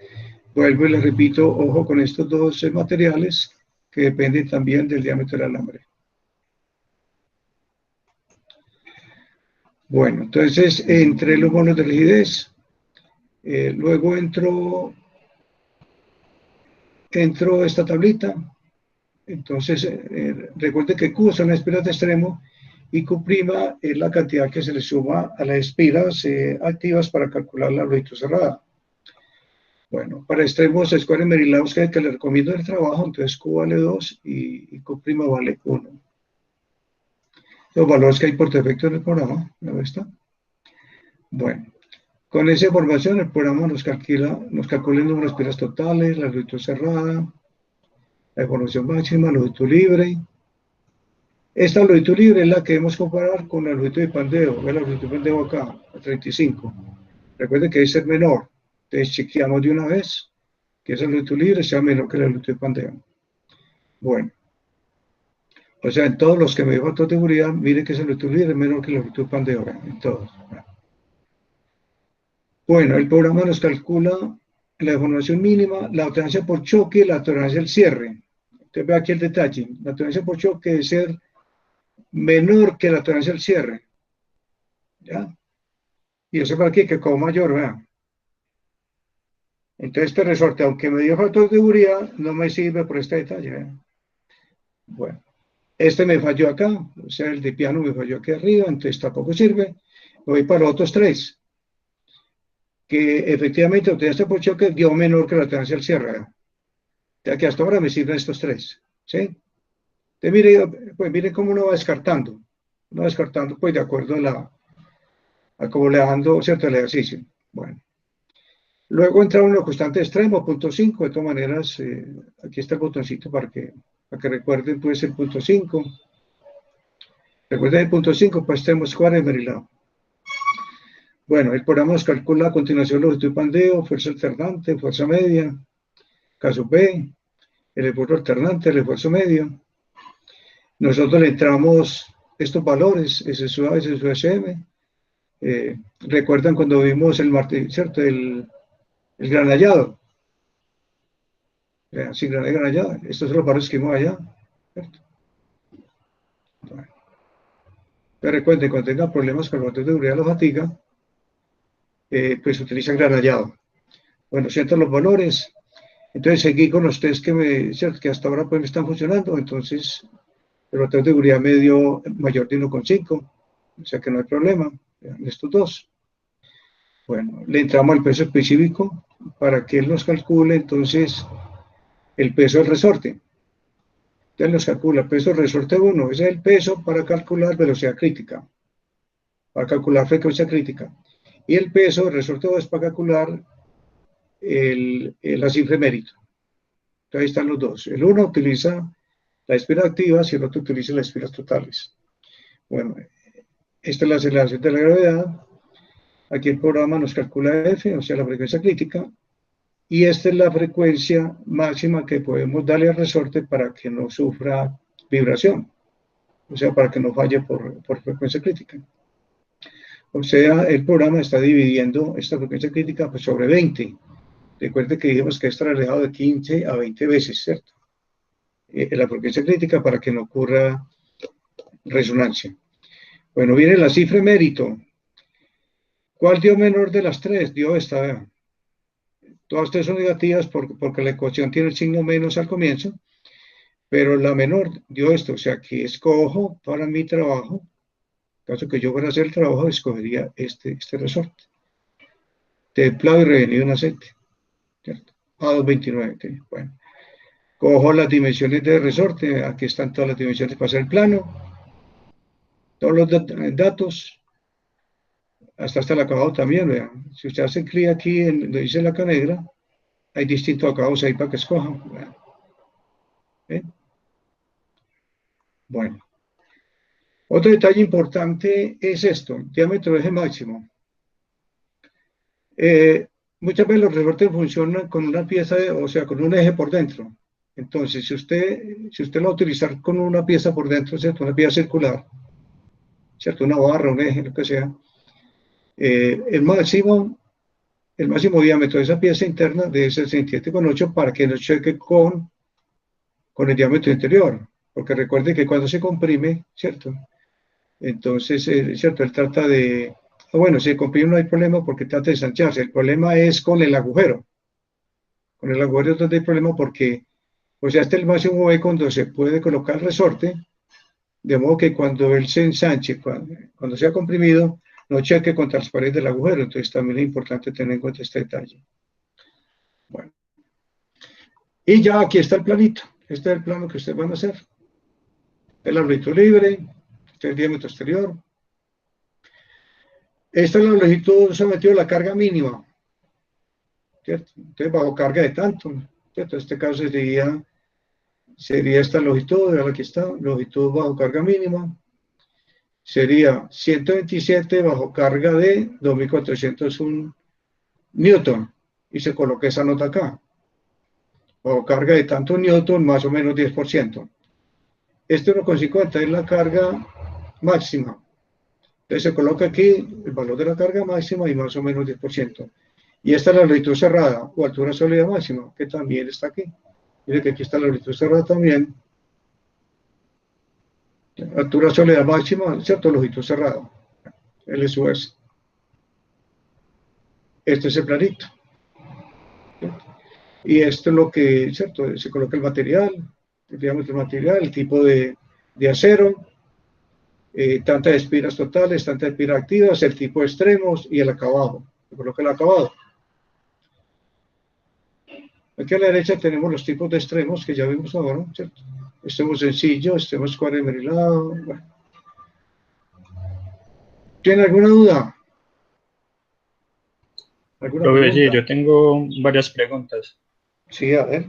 Vuelvo y les repito, ojo con estos dos materiales que dependen también del diámetro del alambre. Bueno, entonces entre los módulos de rigidez, luego entro esta tablita. Entonces, recuerde que Q son las espiras de extremo y Q' es la cantidad que se le suma a las espiras activas para calcular la longitud cerrada. Bueno, para extremos es Square Merilauskas, que le recomiendo el trabajo, entonces Q vale 2 y Q' vale 1. Los valores que hay por defecto en el programa, ¿no está? Bueno, con esa información el programa nos calcula el número de espiras totales, la longitud cerrada, la evolución máxima, longitud libre. Esta longitud libre es la que debemos comparar con la longitud de pandeo. Ve la longitud de pandeo acá, a 35. Recuerden que debe ser menor. Entonces chequeamos de una vez que esa longitud libre sea menor que la longitud de pandeo. Bueno. O sea, en todos los que me dio factor de seguridad, miren que esa longitud libre es menor que la longitud de pandeo. En todos. Bueno, el programa nos calcula la deformación mínima, la tolerancia por choque y la tolerancia al cierre. Usted ve aquí el detalle. La tolerancia por choque debe ser menor que la tolerancia al cierre. ¿Ya? Y eso para aquí, que como mayor, vean. Entonces este resorte, aunque me dio factor de seguridad, no me sirve por este detalle. ¿Vean? Bueno, este me falló acá, o sea, el de piano me falló aquí arriba, entonces tampoco sirve. Voy para los otros tres, que efectivamente la tolerancia por choque dio menor que la tolerancia al cierre. ¿Vean? Ya que hasta ahora me sirven estos tres. ¿Sí? Entonces, mire cómo uno va descartando. Uno va descartando, pues, de acuerdo a cómo le dando, ¿cierto?, el ejercicio. Bueno. Luego entra uno constante extremo, punto 5. De todas maneras, aquí está el botoncito para que recuerden, pues, el punto 5. Recuerden el punto 5, pues tenemos Square Merilao. Bueno, el programa nos calcula a continuación longitud de pandeo, fuerza alternante, fuerza media, caso B, el esfuerzo alternante, el esfuerzo medio. Nosotros le entramos estos valores, SSA, SSM. Recuerdan cuando vimos el martillo, ¿cierto?, el granallado. Sí, granallado. Estos son los valores que vimos allá. ¿Cierto? Bueno. Pero recuerden, cuando tengan problemas con el factor de seguridad de la fatiga, pues utilizan granallado. Bueno, sientan los valores. Entonces seguí con los test que hasta ahora pues me están funcionando. Entonces el factor de seguridad me dio mayor de 1.5. O sea que no hay problema. Vean estos dos. Bueno, le entramos al peso específico para que él nos calcule entonces el peso del resorte. Entonces nos calcula el peso del resorte 1, ese es el peso para calcular velocidad crítica, para calcular frecuencia crítica. Y el peso del resorte 2 es para calcular la cifra de mérito. Entonces ahí están los dos. El uno utiliza las espiras activas y el otro utiliza las espiras totales. Bueno, esta es la aceleración de la gravedad. Aquí el programa nos calcula F, o sea, la frecuencia crítica. Y esta es la frecuencia máxima que podemos darle al resorte para que no sufra vibración. O sea, para que no falle por frecuencia crítica. O sea, el programa está dividiendo esta frecuencia crítica pues, sobre 20. Recuerde que dijimos que está relajado de 15 a 20 veces, ¿cierto? La frecuencia crítica para que no ocurra resonancia. Bueno, viene la cifra de mérito. ¿Cuál dio menor de las tres? Dio esta, vean. Todas tres son negativas porque la ecuación tiene el signo menos al comienzo, pero la menor dio esto, o sea que escojo para mi trabajo, en caso que yo fuera a hacer el trabajo, escogería este resorte. Templado y revenido en aceite, ¿cierto? A229, ¿sí? Bueno. Cojo las dimensiones del resorte, aquí están todas las dimensiones para hacer el plano, todos los datos, hasta el acabado también, vean. Si usted hace clic aquí en donde dice la negra, hay distintos acabados ahí para que escojan. Vean. ¿Eh? Bueno. Otro detalle importante es esto, diámetro de eje máximo. Muchas veces los resortes funcionan con una pieza, o sea, con un eje por dentro. Entonces, si usted lo va a utilizar con una pieza por dentro, ¿cierto? Una pieza circular, ¿cierto? Una barra, un eje, lo que sea. El máximo diámetro de esa pieza interna debe ser 67,8 para que no choque con el diámetro interior. Porque recuerde que cuando se comprime, ¿cierto? Entonces, ¿cierto? Él trata de... Bueno, si comprime no hay problema porque trata de ensancharse. El problema es con el agujero. Con el agujero es donde hay problema porque, o sea, este es el máximo B cuando se puede colocar el resorte, de modo que cuando él se ensanche, cuando sea comprimido, no cheque contra las paredes del agujero. Entonces también es importante tener en cuenta este detalle. Bueno. Y ya aquí está el planito. Este es el plano que ustedes van a hacer. El árbitro libre, este es el diámetro exterior. Esta es la longitud sometida a la carga mínima, ¿cierto? Entonces, bajo carga de tanto, ¿cierto? En este caso sería esta longitud, aquí está, longitud bajo carga mínima. Sería 127 bajo carga de 2401 newton. Y se coloca esa nota acá. Bajo carga de tanto newton, más o menos 10%. Este 1,50 es la carga máxima. Entonces se coloca aquí el valor de la carga máxima y más o menos 10%. Y esta es la longitud cerrada o altura sólida máxima, que también está aquí. Mire que aquí está la longitud cerrada también. Altura sólida máxima, ¿cierto? Longitud cerrada. LSUS. Este es el planito. ¿Cierto? Y esto es lo que, ¿cierto? Se coloca el material, el diámetro del material, el tipo de acero, tantas espiras totales, tantas espiras activas, el tipo de extremos y el acabado. Se coloca el acabado. Aquí a la derecha tenemos los tipos de extremos que ya vimos ahora, ¿cierto? Extremo sencillo, extremo escuadrilado. Bueno. ¿Tiene alguna duda? ¿Alguna Profe, sí, pregunta? yo tengo varias preguntas. Sí, a ver.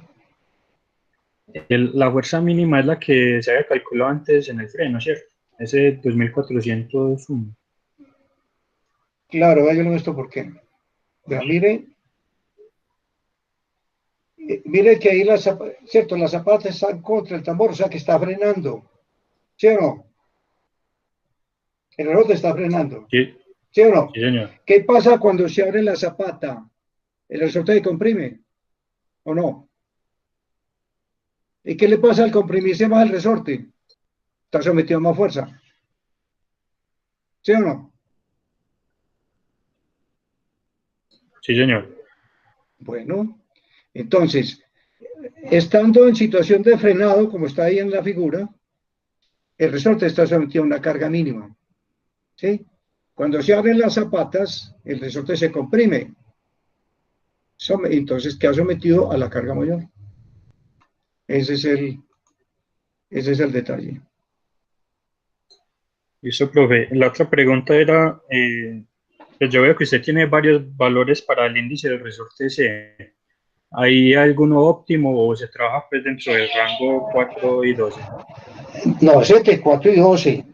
La fuerza mínima es la que se había calculado antes en el freno, ¿cierto? Ese 2401. Claro, yo no esto por qué. Vea, mire que ahí ¿cierto? Las zapatas están contra el tambor, o sea que está frenando. ¿Sí o no? El reloj te está frenando. Sí, ¿Sí o no? sí, señor. ¿Qué pasa cuando se abre la zapata? ¿El resorte se comprime o no? ¿Y qué le pasa al comprimirse más el resorte? Está sometido a más fuerza. ¿Sí o no? Sí, señor. Bueno, entonces, estando en situación de frenado, como está ahí en la figura, el resorte está sometido a una carga mínima. ¿Sí? Cuando se abren las zapatas, el resorte se comprime. Entonces queda sometido a la carga mayor. Ese es el detalle. Listo, profe. La otra pregunta era, pues yo veo que usted tiene varios valores para el índice del resorte C. ¿Hay alguno óptimo o se trabaja pues dentro del rango 4 y 12? No, 7, 4 y 12.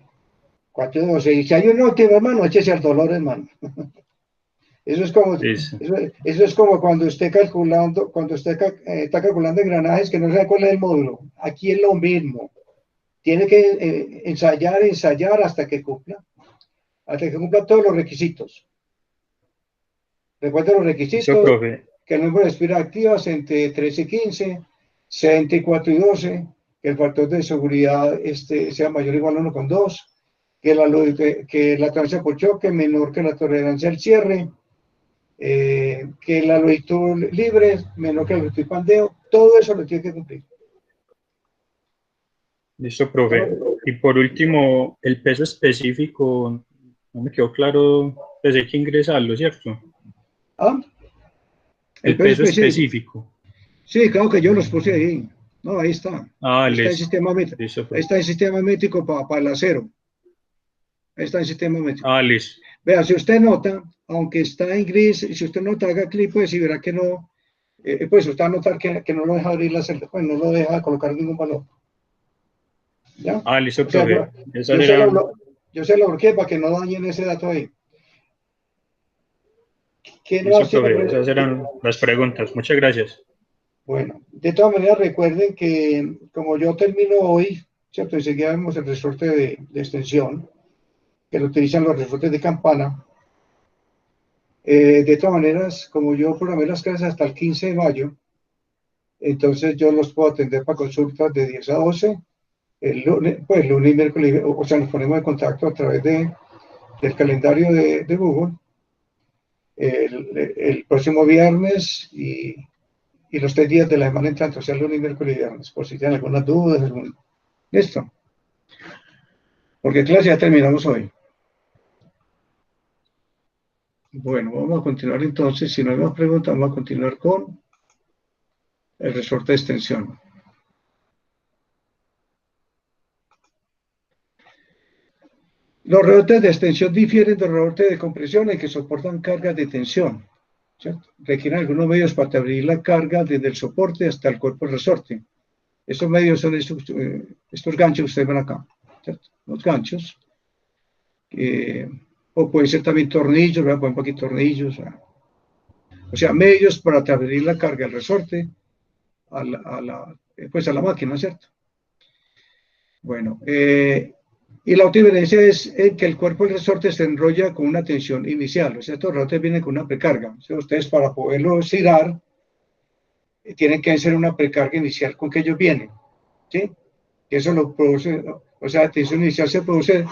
4 y 12. Y si hay un óptimo, hermano, échese al dolor, hermano. Eso Listo. es como cuando esté calculando, está calculando engranajes que no sabe cuál es el módulo. Aquí es lo mismo. Tiene que ensayar hasta que cumpla todos los requisitos. Recuerda los Listo, requisitos, profe. que el número de espiras activas entre 13 y 15, 64 y 12, que el factor de seguridad sea mayor o igual a 1,2, que la tolerancia por choque menor que la tolerancia al cierre, que la longitud libre menor que la longitud pandeo, todo eso lo tiene que cumplir. Listo, profe. Y por último, el peso específico, no me quedó claro, pues hay que ingresarlo, ¿cierto? ¿Ah? El peso específico. Sí, claro que yo los puse ahí. No, ahí está. Ahí está el sistema métrico. Listo, ahí está el sistema métrico para el acero. Ahí está el sistema métrico. Listo. Vea, si usted nota, aunque está en gris, si usted nota, haga clic, pues, y verá que no, pues usted va a notar que no lo deja abrir la celda, pues no lo deja colocar ningún valor. ¿Ya? Listo, o sea, profe. Yo se lo bloqueé para que no dañen ese dato ahí. Listo, profe. Esas eran las preguntas. Muchas gracias. Bueno, de todas maneras recuerden que como yo termino hoy, ¿cierto? Enseguida vemos el resorte de extensión, que lo utilizan los resortes de campana. De todas maneras, como yo programé las clases hasta el 15 de mayo, entonces yo los puedo atender para consultas de 10 a 12, el lunes y miércoles, o sea, nos ponemos en contacto a través del calendario de Google, el próximo viernes y los 3 días de la semana entrante, o sea, lunes, miércoles y viernes, por si tienen algunas dudas. Listo. Porque clase ya terminamos hoy. Bueno, vamos a continuar entonces. Si no hay más preguntas, vamos a continuar con el resorte de extensión. Los resortes de extensión difieren de los resortes de compresión en que soportan cargas de tensión, ¿cierto? Requieren algunos medios para abrir la carga desde el soporte hasta el cuerpo del resorte. Estos medios son estos ganchos que ustedes ven acá, ¿cierto? Los ganchos. O puede ser también tornillos, ¿verdad? Ponen aquí tornillos. O sea, medios para transferir la carga del resorte a la máquina, ¿cierto? Bueno, y la otra diferencia es que el cuerpo del resorte se enrolla con una tensión inicial. O sea, estos resortes vienen con una precarga. O sea, ustedes para poderlo estirar, tienen que hacer una precarga inicial con que ellos vienen, ¿sí? Que eso lo produce, o sea, la tensión inicial se produce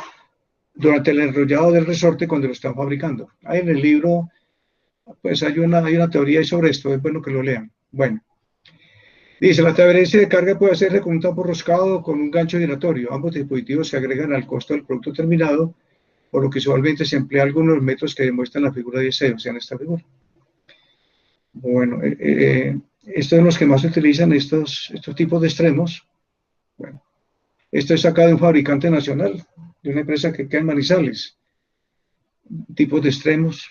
durante el enrollado del resorte cuando lo están fabricando. Ahí en el libro, pues hay una teoría sobre esto, es bueno que lo lean. Bueno, dice, la transferencia de carga puede hacerse con un tampo roscado o con un gancho giratorio. Ambos dispositivos se agregan al costo del producto terminado, por lo que usualmente se emplea algunos métodos que demuestran la figura 10C, o sea, en esta figura. Bueno, estos son los que más se utilizan, estos tipos de extremos. Bueno, esto es sacado de un fabricante nacional, de una empresa que queda en Manizales. Tipos de extremos.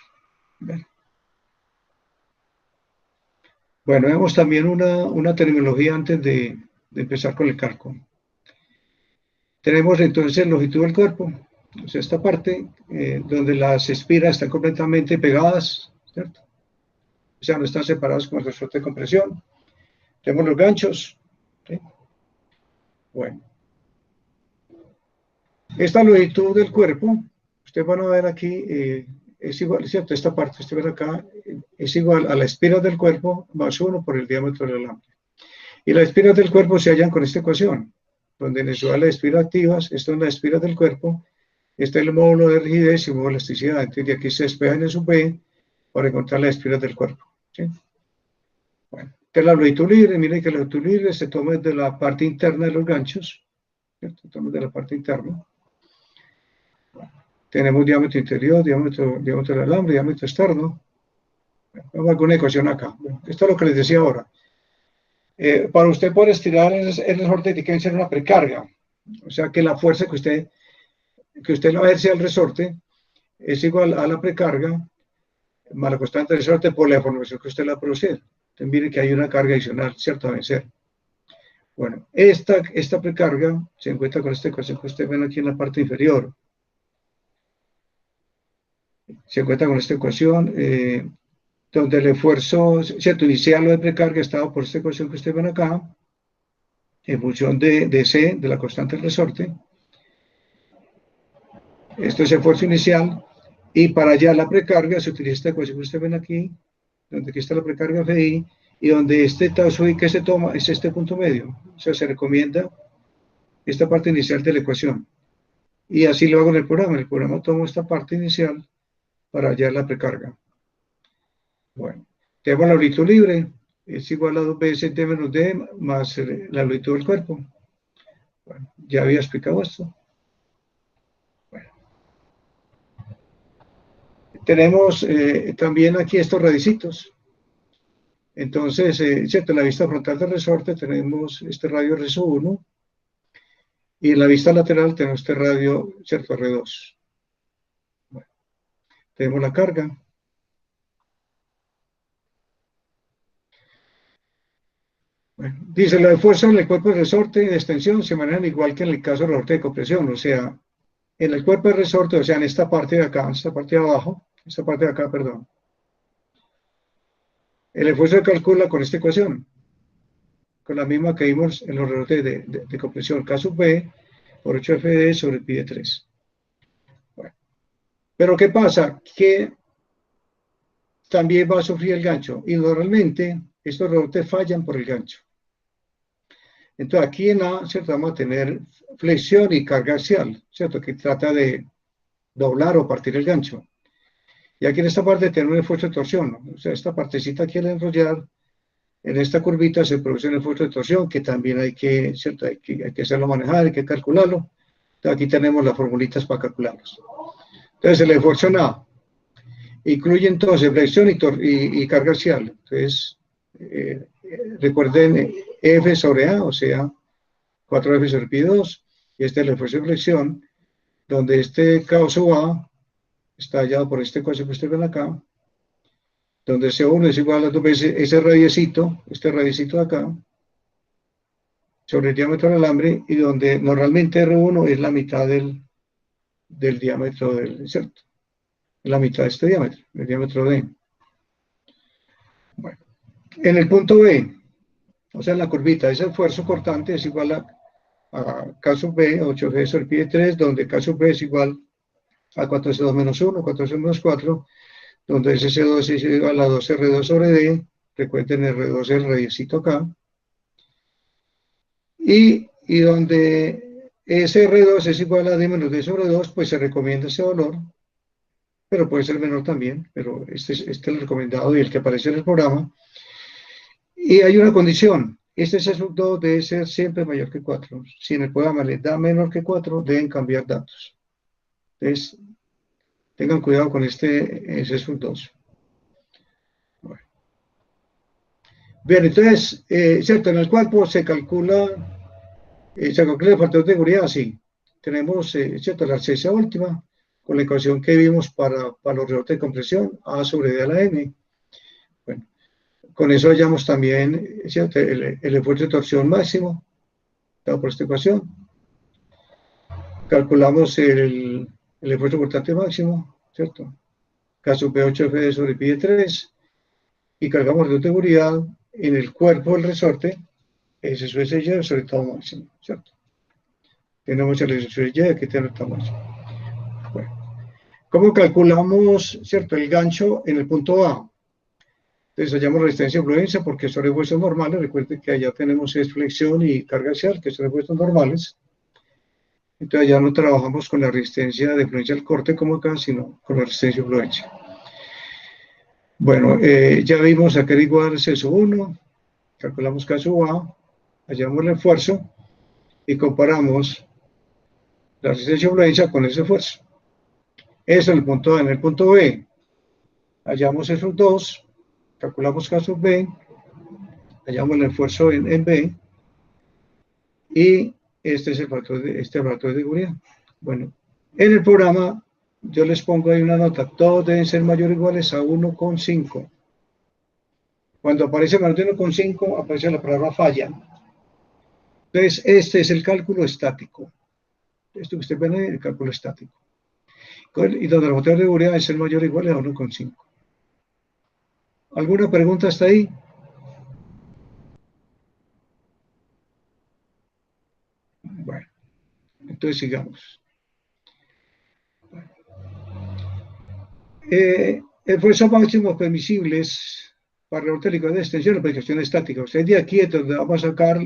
Bueno, vemos también una terminología antes de empezar con el cálculo. Tenemos entonces longitud del cuerpo, o sea, esta parte donde las espiras están completamente pegadas, ¿cierto? O sea, no están separadas con el resorte de compresión. Tenemos los ganchos, ¿sí? Bueno. Esta longitud del cuerpo, ustedes van a ver aquí, es igual, ¿cierto? Esta parte, ustedes ven acá, es igual a la espira del cuerpo más 1 por el diámetro del alambre. Y las espiras del cuerpo se hallan con esta ecuación, donde en su las espiras activas, esto es la espira del cuerpo, este es el módulo de rigidez y módulo de elasticidad. Entonces, de aquí se despejan en su B para encontrar las espiras del cuerpo, ¿sí? Bueno, entonces la longitud libre, miren que la longitud libre se toma de la parte interna de los ganchos, ¿cierto? Se toma de la parte interna. Tenemos diámetro interior, diámetro del alambre, diámetro externo. Vamos a alguna ecuación acá. Bueno, esto es lo que les decía ahora. Para usted poder estirar el resorte tiene que ser una precarga. O sea que la fuerza que usted le va a ejercer al resorte es igual a la precarga más la constante del resorte por la deformación que usted le va a producir. Entonces miren que hay una carga adicional, ¿cierto? A vencer. Bueno, esta precarga se encuentra con esta ecuación que ustedes ven aquí en la parte inferior. Se encuentra con esta ecuación donde el esfuerzo, ¿cierto? Inicial o de precarga estaba por esta ecuación que ustedes ven acá, en función de C, de la constante del resorte. Esto es el esfuerzo inicial, y para allá la precarga se utiliza esta ecuación que ustedes ven aquí, donde aquí está la precarga FI, y donde este tazo que se toma es este punto medio. O sea, se recomienda esta parte inicial de la ecuación. Y así lo hago en el programa. En el programa tomo esta parte inicial para hallar la precarga. Bueno, tenemos la longitud libre, es igual a 2 veces d menos d más la longitud del cuerpo. Bueno, ya había explicado esto. Bueno. Tenemos también aquí estos radicitos. Entonces, ¿cierto? En la vista frontal del resorte tenemos este radio RSO1 y en la vista lateral tenemos este radio, ¿cierto? R2. Bueno, tenemos la carga. Bueno, dice, los esfuerzos en el cuerpo de resorte y de extensión se manejan igual que en el caso del resorte de compresión, o sea, en el cuerpo de resorte, o sea, en esta parte de acá, esta parte de abajo, esta parte de acá, perdón, el esfuerzo se calcula con esta ecuación, con la misma que vimos en los resortes de compresión, K sub B por 8FD sobre pi de 3. Bueno, pero ¿qué pasa? Que también va a sufrir el gancho, y normalmente estos resortes fallan por el gancho. Entonces aquí en A, ¿cierto? Vamos a tener flexión y carga axial, ¿cierto? Que trata de doblar o partir el gancho. Y aquí en esta parte tenemos un esfuerzo de torsión, ¿no? O sea, esta partecita aquí al enrollar, en esta curvita se produce un esfuerzo de torsión que también hay que, ¿cierto? Hay que hacerlo manejar, hay que calcularlo. Entonces aquí tenemos las formulitas para calcularlos. Entonces el esfuerzo en A incluye entonces flexión y carga axial. Entonces, recuerden F sobre A, o sea, 4F sobre pi 2, y este es el esfuerzo de flexión, donde este K sub A está hallado por este ecuación que ustedes ven acá, donde C1 es igual a 2 veces ese radiecito, este radiecito de acá, sobre el diámetro del alambre, y donde normalmente R1 es la mitad del diámetro del, ¿cierto? La mitad de este diámetro, el diámetro D. Bueno, en el punto B, o sea, en la curvita, ese esfuerzo cortante es igual a K sub B, 8G sobre pi de 3, donde K sub B es igual a 4C2 menos 1, 4C menos 4, donde ese C2 es igual a 2R2 sobre D, recuerden R2 es el radiecito acá, y donde ese R2 es igual a D menos D sobre 2, pues se recomienda ese valor, pero puede ser menor también, pero este es el recomendado y el que aparece en el programa. Y hay una condición, este C2 debe ser siempre mayor que 4. Si en el programa les da menor que 4, deben cambiar datos. Entonces, tengan cuidado con este C2. Bueno. Bien, entonces, cierto, en el cuerpo se calcula el factor de seguridad, sí. Tenemos, cierto, la arcesia última, con la ecuación que vimos para los resortes de compresión, A sobre D a la M. Bueno, con eso hallamos también, ¿cierto? El esfuerzo de torsión máximo, dado por esta ecuación. Calculamos el esfuerzo cortante máximo, ¿cierto? K sub P 8F sobre pi de 3, y cargamos el de seguridad en el cuerpo del resorte, S sub S Y sobre todo máximo, ¿cierto? Tenemos el S sub Y, aquí tenemos todo máximo. Bueno, ¿cómo calculamos, cierto, el gancho en el punto A? Entonces hallamos resistencia y influencia porque son esfuerzos normales. Recuerden que allá tenemos flexión y carga axial, que son esfuerzos normales. Entonces ya no trabajamos con la resistencia de influencia al corte como acá, sino con la resistencia y influencia. Bueno, ya vimos a que era igual C1, calculamos K sub A, hallamos el esfuerzo y comparamos la resistencia y influencia con ese esfuerzo. Eso en el punto A. En el punto B, hallamos esos dos, calculamos K sub B, hallamos el esfuerzo en B, y este es el factor de seguridad. Bueno, en el programa yo les pongo ahí una nota, todos deben ser mayores o iguales a 1,5. Cuando aparece menor de 1,5 aparece la palabra falla. Entonces este es el cálculo estático. Esto que ustedes ven es el cálculo estático. Y donde el factor de seguridad es el mayor o igual a 1,5. ¿Alguna pregunta hasta ahí? Bueno, entonces sigamos. Esfuerzos máximos permisibles para resorte de extensión o aplicación estática. Usted de aquí es donde vamos a sacar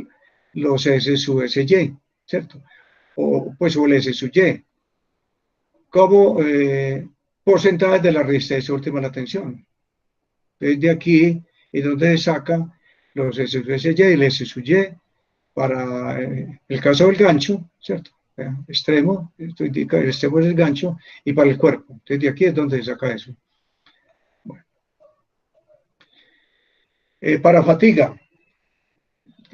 los S sub SY, ¿cierto? O pues o el S sub Y. como porcentaje de la resistencia última a la tensión. Desde aquí es donde se saca los SUSY y el SUY para el caso del gancho, ¿cierto? Extremo, esto indica el extremo del gancho, y para el cuerpo. Desde aquí es donde se saca eso. Bueno. Para fatiga,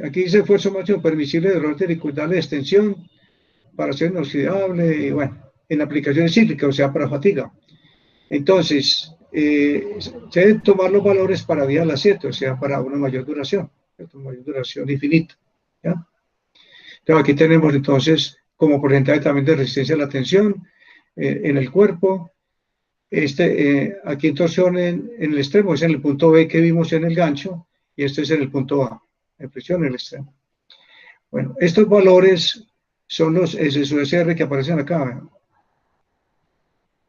aquí dice esfuerzo máximo permisible de error dificultad de extensión para ser inoxidable, y bueno, en aplicaciones cíclicas, o sea, para fatiga. Entonces, se deben tomar los valores para vía la 7, o sea, para una mayor duración, una mayor duración infinita. ¿Ya? Entonces, aquí tenemos entonces como porcentaje también de resistencia a la tensión en el cuerpo. Aquí en torsión en el extremo es en el punto B que vimos en el gancho, y este es en el punto A, en presión en el extremo. Bueno, estos valores son los SUSR que aparecen acá.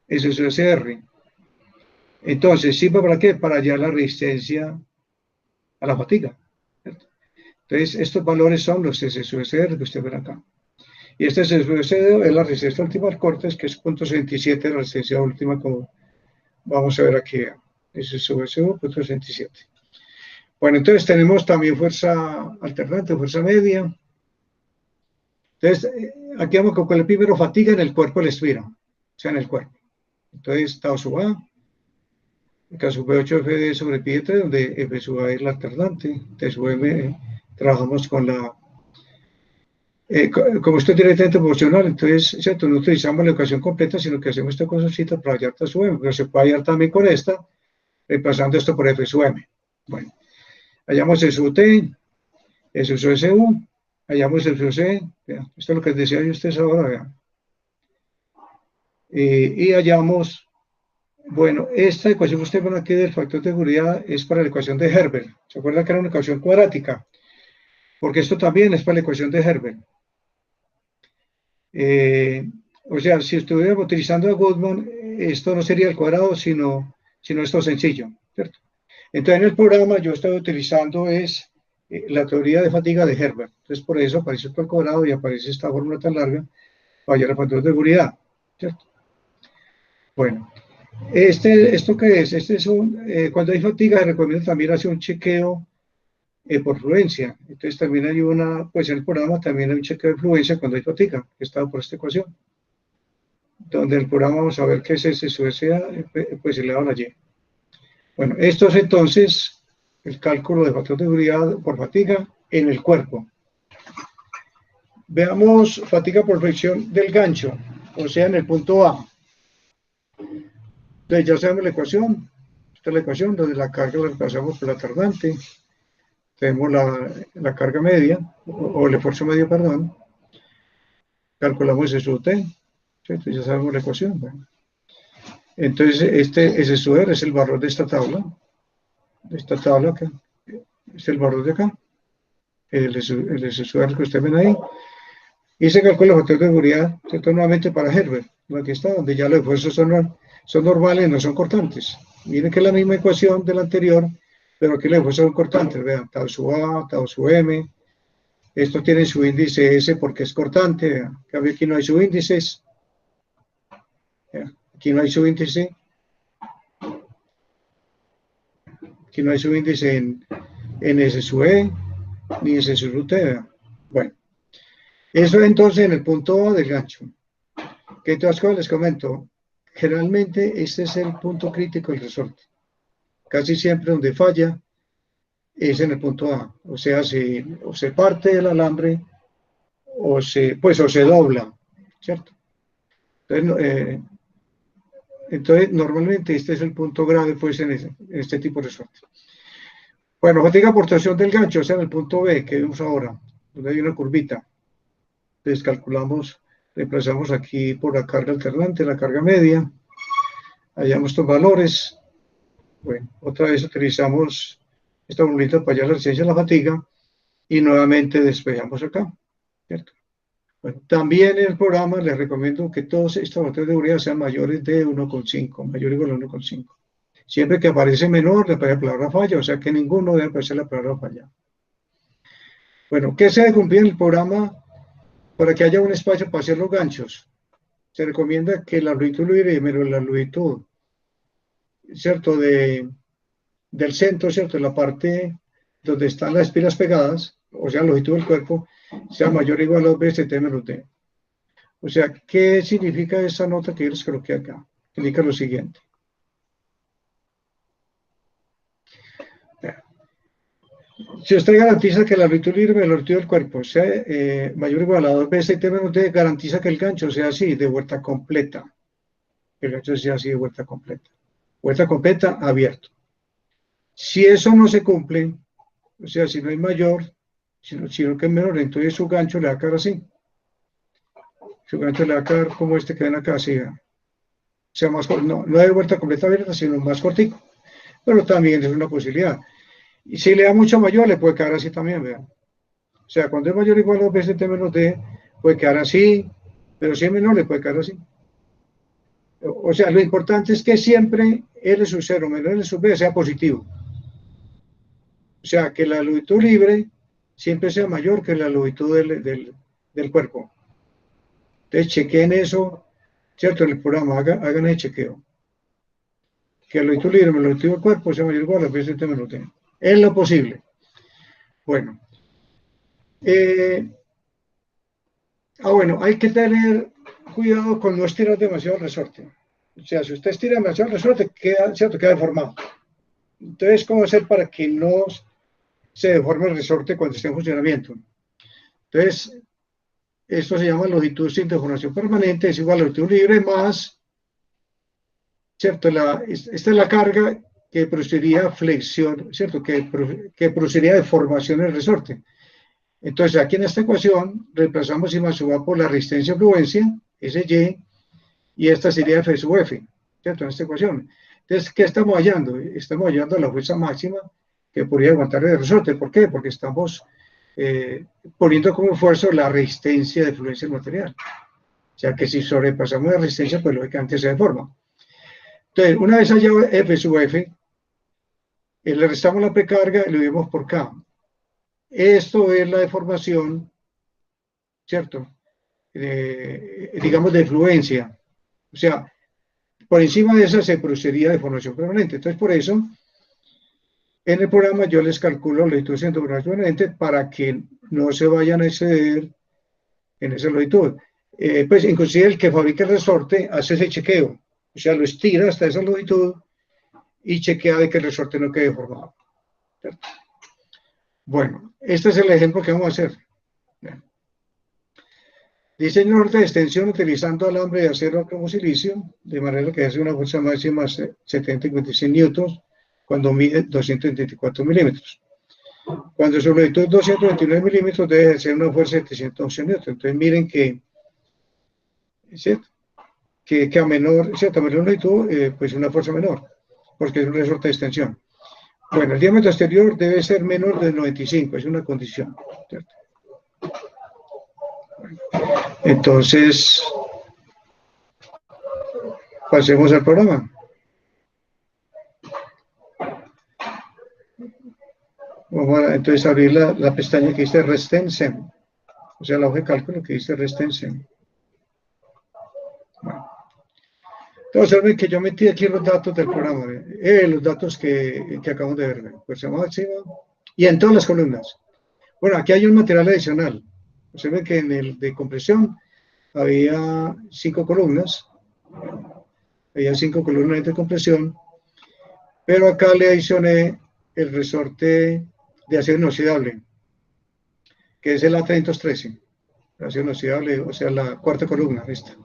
SUSR. Entonces, ¿sirve para qué? Para hallar la resistencia a la fatiga, ¿cierto? Entonces, estos valores son los SUSR que usted ve acá. Y este SUSR es la resistencia última al corte, que es 0.67 de la resistencia última, como vamos a ver aquí. SUSR 0.67. Bueno, entonces tenemos también fuerza alternante, fuerza media. Entonces, aquí vamos con el primero, fatiga en el cuerpo del espira, o sea, en el cuerpo. Entonces, tau sub A, K sub B8 FD sobre pi 3, donde F sub A es la alternante, T sub M, trabajamos con la, como esto es directamente proporcional, entonces, ¿cierto? No utilizamos la ecuación completa, sino que hacemos esta cosita para hallar T sub M, pero se puede hallar también con esta, reemplazando esto por F sub M. Bueno, hallamos el sub T, el sub SU, hallamos el sub C, vean, esto es lo que decía yo a ustedes ahora, vean. Y hallamos, bueno, esta ecuación que ustedes ven aquí del factor de seguridad es para la ecuación de Herbert. ¿Se acuerdan que era una ecuación cuadrática? Porque esto también es para la ecuación de Herbert. O sea, si estuviéramos utilizando a Goodman, esto no sería el cuadrado, sino esto sencillo, ¿cierto? Entonces, en el programa yo estoy utilizando es la teoría de fatiga de Herbert. Entonces, por eso aparece esto al cuadrado y aparece esta fórmula tan larga para hallar el factor de seguridad, ¿cierto? Bueno, ¿esto qué es? Cuando hay fatiga se recomienda también hacer un chequeo por fluencia. Entonces también hay pues en el programa también hay un chequeo de fluencia cuando hay fatiga, que está por esta ecuación. Donde en el programa vamos a ver qué es ese su SA, pues elevado a la Y. Bueno, esto es entonces el cálculo de factor de seguridad por fatiga en el cuerpo. Veamos fatiga por fricción del gancho, o sea, en el punto A. Entonces ya sabemos la ecuación. Esta es la ecuación donde la carga la pasamos por la tardante. Tenemos la carga media, o el esfuerzo medio, perdón. Calculamos ese sub T. Entonces ya sabemos la ecuación. Bueno. Entonces ese sub R es el valor de esta tabla. De esta tabla acá. Es el valor de acá. El sub R que ustedes ven ahí. Y se calcula el factor de seguridad, ¿cierto? Nuevamente para Herbert. Aquí está, donde ya los esfuerzos son normales, no son cortantes. Miren que es la misma ecuación de la anterior, pero aquí los esfuerzos son cortantes. Vean, tau sub A, tau sub M. Esto tiene su índice S porque es cortante. Vean, aquí no hay subíndices. Aquí no hay subíndice. Aquí no hay subíndice en S sub E, ni S sub T. Vean. Bueno, eso entonces en el punto A del gancho. Que todas cosas les comento. Generalmente este es el punto crítico del resorte. Casi siempre donde falla es en el punto A. O sea, o se parte el alambre o se dobla, ¿cierto? Entonces, normalmente este es el punto grave pues, en este tipo de resorte. Bueno, fatiga por torsión del gancho, o sea, en el punto B que vemos ahora, donde hay una curvita. Entonces calculamos, reemplazamos aquí por la carga alternante, la carga media. Hallamos estos valores. Bueno, otra vez utilizamos esta bolita para hallar la resistencia a la fatiga y nuevamente despejamos acá, ¿cierto? Bueno, también en el programa les recomiendo que todos estos factores de seguridad sean mayores de 1,5, mayor o igual a 1,5. Siempre que aparece menor, le aparece la palabra falla, o sea que ninguno debe aparecer la palabra falla. Bueno, ¿qué se debe cumplir en el programa para que haya un espacio para hacer los ganchos? se recomienda que la longitud libre menos la longitud, ¿cierto? Del centro, ¿cierto? La parte donde están las espiras pegadas, o sea, la longitud del cuerpo, sea mayor o igual a 2 veces T menos D. O sea, ¿qué significa esa nota que yo les coloqué acá? Indica lo siguiente. Si usted garantiza que la longitud libre de la longitud del cuerpo sea mayor o igual a 2 veces T menos D, garantiza que el gancho sea así, de vuelta completa. Que el gancho sea así de vuelta completa. Vuelta completa, abierto. Si eso no se cumple, o sea, si no es mayor, sino que es menor, entonces su gancho le va a quedar así. Su gancho le va a quedar como este que ven acá, así. O sea, más, no de vuelta completa abierta, sino más cortico. Pero también es una posibilidad. Y si le da mucho mayor, le puede quedar así también, vean. O sea, cuando es mayor o igual a 2 veces T menos D, puede quedar así, pero si es menor, le puede quedar así. O sea, lo importante es que siempre L sub 0 menos L sub B sea positivo. O sea, que la longitud libre siempre sea mayor que la longitud del cuerpo. Entonces, chequeen eso, ¿cierto? En el programa, hagan ese chequeo. Que la longitud libre menos la longitud del cuerpo sea mayor o igual a veces T menos D. Es lo posible. Bueno. Bueno, hay que tener cuidado con no estirar demasiado el resorte. O sea, si usted estira demasiado el resorte, ¿cierto? Queda deformado. Entonces, ¿cómo hacer para que no se deforme el resorte cuando esté en funcionamiento? Entonces, esto se llama longitud sin deformación permanente, es igual a longitud libre más, ¿cierto? Esta es la carga que produciría flexión, ¿cierto? Que produciría deformación en el resorte. Entonces, aquí en esta ecuación, reemplazamos I más sub A por la resistencia o fluencia, SY, y esta sería F sub F, ¿cierto? En esta ecuación. Entonces, ¿qué estamos hallando? Estamos hallando la fuerza máxima que podría aguantar el resorte. ¿Por qué? Porque estamos poniendo como esfuerzo la resistencia de fluencia del material. O sea, que si sobrepasamos la resistencia, pues lógicamente se deforma. Entonces, una vez hallado F sub F, le restamos la precarga y lo dividimos por K. Esto es la deformación, ¿cierto? Digamos, de fluencia. O sea, por encima de esa se produciría deformación permanente. Entonces, por eso, en el programa yo les calculo la longitud de deformación permanente para que no se vayan a exceder en esa longitud. Pues, inclusive, el que fabrica el resorte hace ese chequeo. O sea, lo estira hasta esa longitud y chequea de que el resorte no quede deformado. ¿Cierto? Bueno, este es el ejemplo que vamos a hacer. Diseño norte de extensión utilizando alambre de acero como silicio, de manera que hace una fuerza máxima de 756 newtons cuando mide 224 milímetros. Cuando su longitud es 229 milímetros debe ser una fuerza de 711 newtons. Entonces miren que, ¿cierto? Que a menor, ¿cierto? A menor longitud, pues una fuerza menor, porque es un resorte de extensión. Bueno, el diámetro exterior debe ser menor de 95, es una condición, ¿cierto? Bueno, entonces, pasemos al programa. Vamos a entonces abrir la pestaña que dice Restensen, o sea, la hoja de cálculo que dice Restensen. Bueno. Entonces, observen que yo metí aquí los datos del programa, los datos que acabamos de ver, fuerza máxima, y en todas las columnas. Bueno, aquí hay un material adicional. Observen que en el de compresión había 5 columnas, de compresión, pero acá le adicioné el resorte de acero inoxidable, que es el A313, acero inoxidable, o sea, la cuarta columna, esta.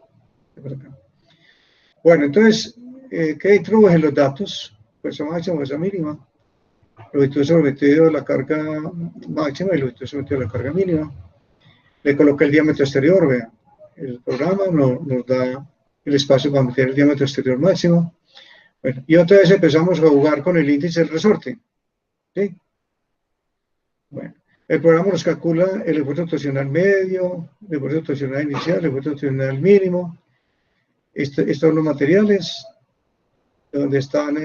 Bueno, entonces, ¿qué introduje en los datos? Fuerza máxima, fuerza mínima, longitud sometido a la carga máxima y longitud sometido a la carga mínima. Le coloqué el diámetro exterior, vean. El programa nos da el espacio para meter el diámetro exterior máximo. Bueno, y otra vez empezamos a jugar con el índice del resorte. ¿Sí? Bueno, el programa nos calcula el esfuerzo torsional medio, el esfuerzo torsional inicial, el esfuerzo torsional mínimo. Estos son los materiales donde están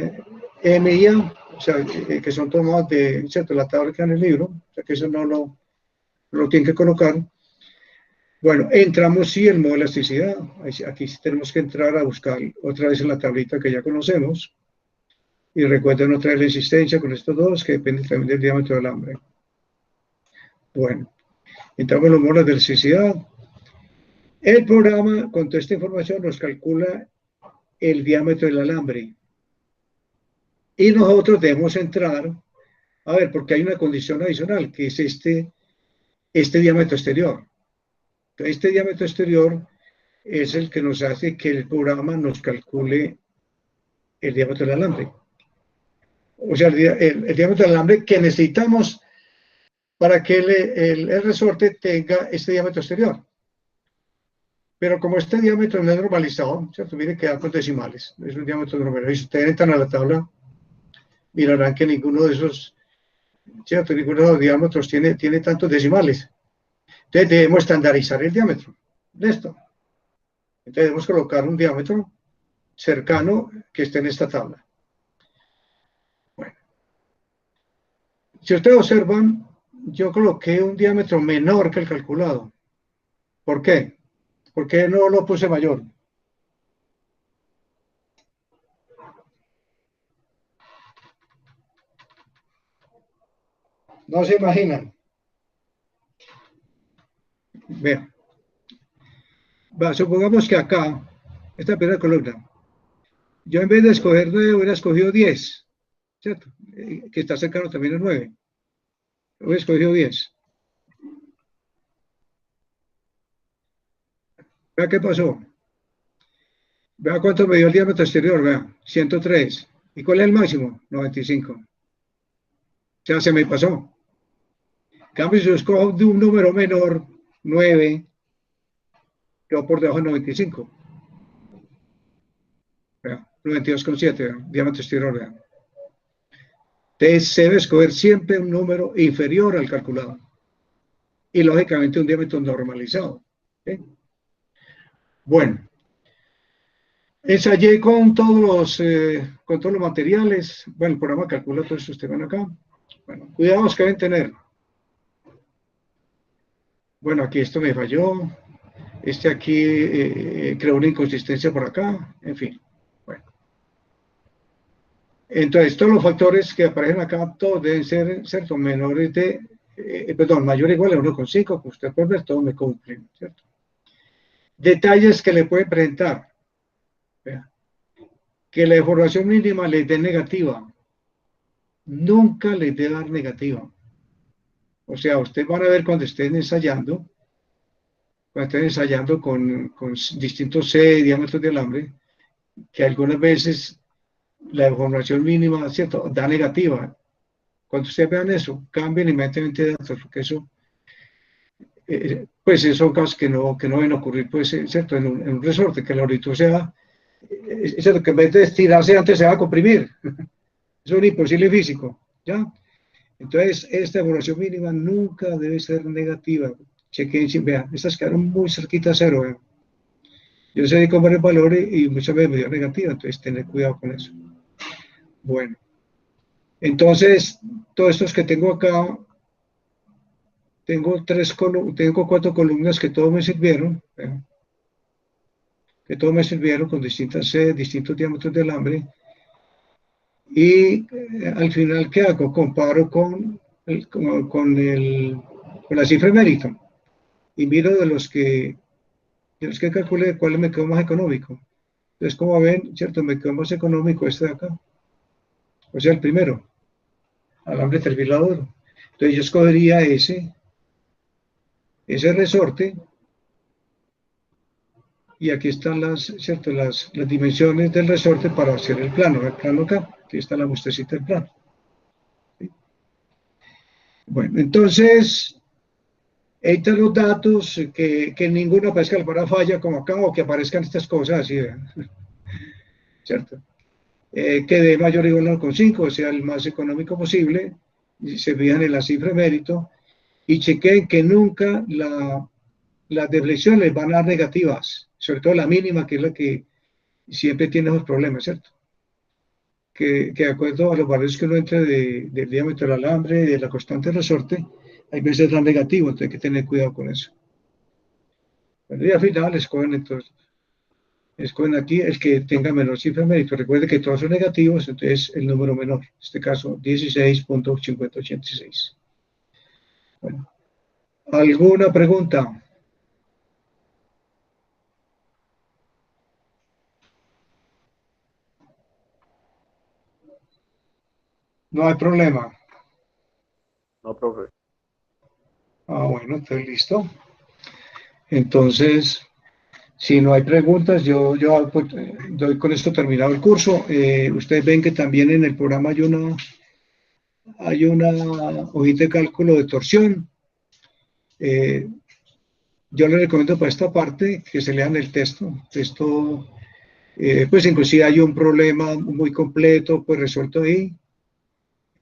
M y A, o sea, que son tomados de, ¿cierto?, la tabla que está en el libro, o sea, que eso no lo tienen que colocar. Bueno, entramos sí en modo elasticidad. Aquí sí tenemos que entrar a buscar otra vez en la tablita que ya conocemos. Y recuerden otra vez la insistencia con estos dos, que depende también del diámetro del alambre. Bueno, entramos en los modos de elasticidad. El programa, con toda esta información, nos calcula el diámetro del alambre. Y nosotros debemos entrar, a ver, porque hay una condición adicional, que es este diámetro exterior. Entonces, este diámetro exterior es el que nos hace que el programa nos calcule el diámetro del alambre. O sea, el diámetro del alambre que necesitamos para que el resorte tenga este diámetro exterior. Pero como este diámetro no es normalizado, ¿cierto? Mire que da con decimales, es un diámetro normal. Y si ustedes entran a la tabla, mirarán que ninguno de esos, ¿cierto? Ninguno de los diámetros tiene tantos decimales. Entonces debemos estandarizar el diámetro. ¿Listo? Entonces debemos colocar un diámetro cercano que esté en esta tabla. Bueno. Si ustedes observan, yo coloqué un diámetro menor que el calculado. ¿Por qué? ¿Por qué no lo puse mayor? No se imaginan. Vean. Supongamos que acá, esta primera columna, yo en vez de escoger 9 hubiera escogido 10, ¿cierto? Que está cercano también a 9. Hubiera escogido 10. Vea qué pasó. Vea cuánto me dio el diámetro exterior, vea, 103. ¿Y cuál es el máximo? 95. O sea, se me pasó. En cambio, si yo escojo de un número menor, 9, quedó por debajo de 95. Vea, 92,7, diámetro exterior, vea. Entonces, se debe escoger siempre un número inferior al calculado. Y, lógicamente, un diámetro normalizado. ¿Sí? Bueno. Ensayé con todos los materiales. Bueno, el programa calcula todo esto, ustedes ven acá. Bueno, cuidados que deben tener. Bueno, aquí esto me falló. Aquí creó una inconsistencia por acá. En fin. Bueno. Entonces, todos los factores que aparecen acá, todos deben ser, ¿cierto? Menores de, mayor o igual a 1,5, como usted puede ver, todos me cumplen, ¿cierto? Detalles que le pueden presentar. Vea. Que la deformación mínima les dé negativa. Nunca les debe dar negativa. O sea, ustedes van a ver cuando estén ensayando con distintos diámetros de alambre, que algunas veces la deformación mínima, ¿cierto?, da negativa. Cuando ustedes vean eso, cambien inmediatamente de datos, porque eso, pues son casos que no deben ocurrir, pues, ¿cierto?, en un resorte, que la longitud sea, ¿cierto?, que en vez de estirarse antes se va a comprimir. Eso es imposible físico, ¿ya? Entonces, esta deformación mínima nunca debe ser negativa. Chequen, vean, estas quedaron muy cerquita a cero. Vean. Yo sé cómo varios valores y muchas veces me dio negativa, entonces tener cuidado con eso. Bueno, entonces, todos estos que tengo acá, tengo 4 columnas que todos me sirvieron, vean, con distintos diámetros de alambre. Y al final, ¿qué hago? Comparo con la cifra de mérito y miro de los que calculé cuál me quedó más económico. Entonces, como ven, ¿cierto? Me quedó más económico este de acá. O sea, el primero, alambre terfilador. Entonces, yo escogería ese resorte. Y aquí están ¿cierto? Las dimensiones del resorte para hacer el plano. El plano acá, aquí está la muestrecita del plano. ¿Sí? Bueno, entonces, ahí están los datos, que ninguno aparezca la falla como acá, o que aparezcan estas cosas así, ¿cierto? Que dé mayor o igual a 1,5, sea el más económico posible, y se fijan en la cifra de mérito, y chequen que nunca las deflexiones van a dar negativas, sobre todo la mínima, que es la que siempre tiene esos problemas, ¿cierto? Que de acuerdo a los valores que uno entre del diámetro del alambre, de la constante del resorte, hay veces dan negativo, entonces hay que tener cuidado con eso. Bueno, y al final escogen entonces, escogen aquí el que tenga menor cifra de mérito. Recuerde que todos son negativos, entonces el número menor, en este caso 16.5086. Bueno, ¿alguna pregunta? No hay problema. No, profe. Bueno, estoy listo. Entonces, si no hay preguntas, yo pues, doy con esto terminado el curso. Ustedes ven que también en el programa hay una hojita de cálculo de torsión. Yo les recomiendo para esta parte que se lean el texto. Pues inclusive hay un problema muy completo, pues resuelto ahí.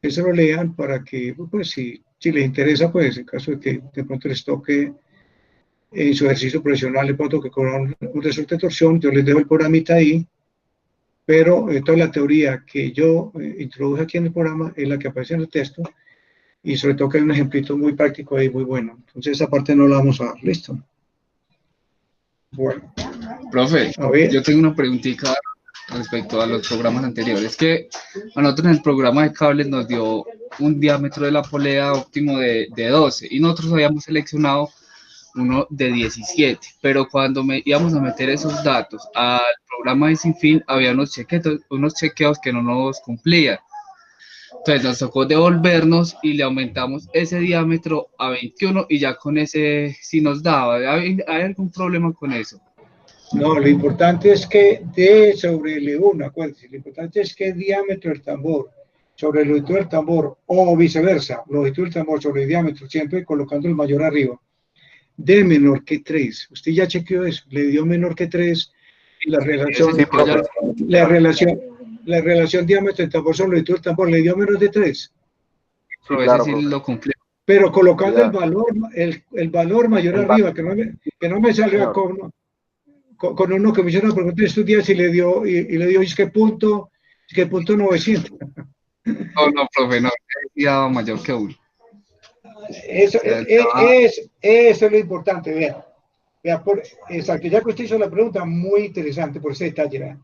Que se lo lean para que, pues si les interesa, pues en caso de que de pronto les toque en su ejercicio profesional, le puedo que con un resorte de torsión, yo les dejo el programita ahí, pero toda la teoría que yo introduje aquí en el programa es la que aparece en el texto, y sobre todo que hay un ejemplito muy práctico ahí, muy bueno. Entonces esa parte no la vamos a dar, ¿listo? Bueno. Profe, A ver. yo tengo una preguntita respecto a los programas anteriores, que a nosotros en el programa de cables nos dio un diámetro de la polea óptimo de 12 y nosotros habíamos seleccionado uno de 17, pero cuando íbamos a meter esos datos al programa de Sinfín había unos chequeos que no nos cumplían. Entonces nos tocó devolvernos y le aumentamos ese diámetro a 21 y ya con ese sí nos daba. ¿Hay algún problema con eso? No, lo importante es que D sobre L1, acuérdense, lo importante es que el diámetro del tambor sobre el longitud del tambor o viceversa, longitud del tambor sobre el diámetro, siempre colocando el mayor arriba, D menor que 3. Usted ya chequeó eso, le dio menor que 3 la relación, Sí, profe. la relación diámetro del tambor sobre longitud del tambor, le dio menos de 3. Sí, claro, sí profe. lo cumplió. Pero colocando Ya. el valor mayor arriba, que no me salió con uno que me hizo una pregunta estos días y le dio, ¿es qué punto? ¿Es qué punto 900? No, profe, no, ya mayor que uno. Eso, eso es lo importante, vea. Exacto, ya que usted hizo la pregunta, muy interesante por ese detalle, vea.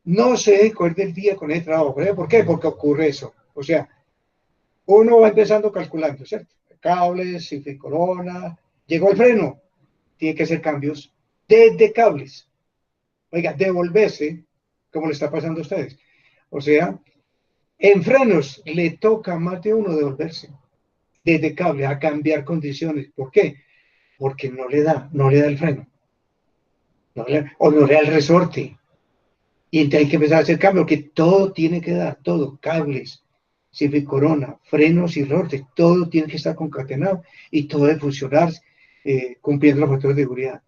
No se deje coger del día con ese trabajo, ¿verdad? ¿Por qué? Porque ocurre eso. O sea, uno va empezando calculando, ¿cierto? Cables, corona, llegó el freno, tiene que hacer cambios desde cables. Oiga, devolverse, como le está pasando a ustedes. O sea, en frenos le toca a más de uno devolverse desde cable a cambiar condiciones. ¿Por qué? Porque no le da el freno. O no le da el resorte. Y entonces hay que empezar a hacer cambio, que todo tiene que dar, todo, cables, corona, frenos y resortes, todo tiene que estar concatenado y todo debe funcionar cumpliendo los factores de seguridad.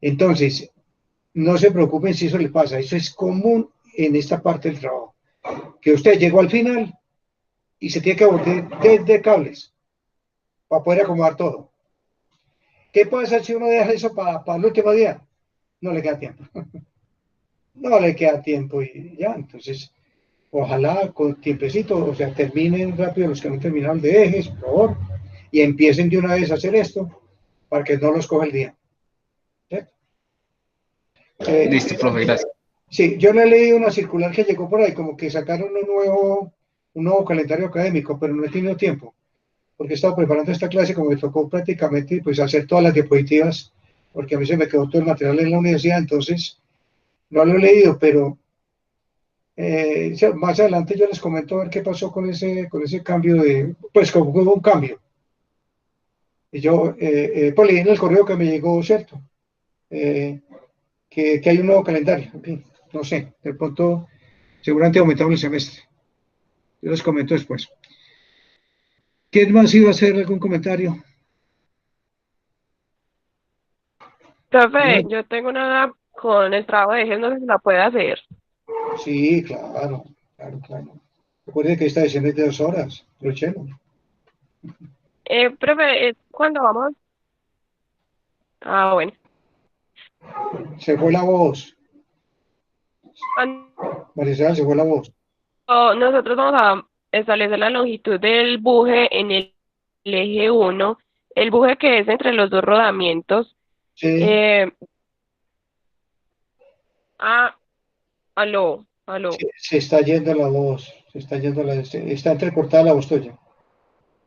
Entonces, no se preocupen si eso le pasa, eso es común en esta parte del trabajo, que usted llegó al final y se tiene que volver desde cables para poder acomodar todo. ¿Qué pasa si uno deja eso para el último día? No le queda tiempo. No le queda tiempo y ya, entonces, ojalá con tiempecito, o sea, terminen rápido los que no terminaron de ejes, por favor, y empiecen de una vez a hacer esto para que no los coja el día. Listo, profe, gracias. Sí, yo le leí una circular que llegó por ahí, como que sacaron un nuevo calendario académico, pero no he tenido tiempo, porque he estado preparando esta clase, como me tocó prácticamente pues, hacer todas las diapositivas, porque a mí se me quedó todo el material en la universidad, entonces no lo he leído, pero más adelante yo les comento a ver qué pasó con ese cambio pues como hubo un cambio. Y yo, pues leí en el correo que me llegó, ¿cierto? Que hay un nuevo calendario, en fin, no sé, de pronto seguramente aumentaron el semestre. Yo les comento después. ¿Quién más iba a hacer algún comentario? Profe, yo tengo una con el trabajo de ejes, no sé si la puede hacer. Sí, claro. Recuerde que esta sesión es de 2 horas, Luchelo. Profe, ¿cuándo vamos? Ah, bueno. Se fue la voz. Marisol, se fue la voz. Nosotros vamos a establecer la longitud del buje en el eje 1 el buje que es entre los dos rodamientos. Sí, Eh, ah, aló, aló. se está yendo la voz, se está yendo está entrecortada la voz tuya.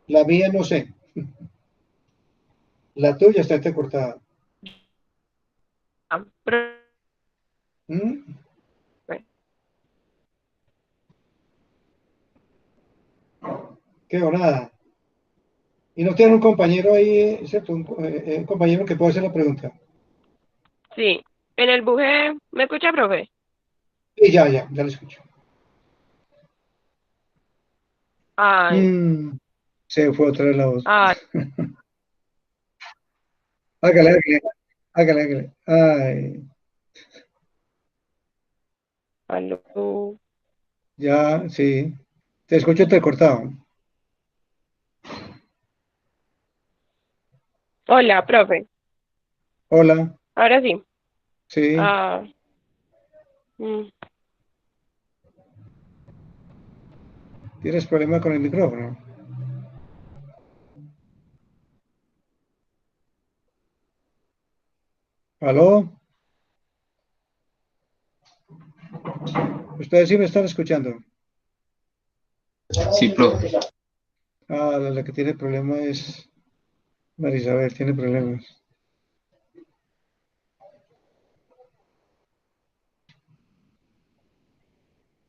La mía no sé, la tuya está entrecortada. Ah, profe. ¿Mm? ¿Qué o nada? Y no tiene un compañero ahí, ¿cierto? Un compañero que pueda hacer la pregunta. Sí, en el buje, ¿me escucha, profe? Y ya lo escucho. Ay, Se fue otra vez la voz. ay, Hágale, hágale. Ay, aló. ya, sí. Te escucho entrecortado. Hola, profe. Hola, Ahora sí. sí. Ah, mm, ¿Tienes problema con el micrófono? ¿Aló? ¿Ustedes sí me están escuchando? Sí, profe. Ah, la que tiene problema es Marisabel, tiene problemas.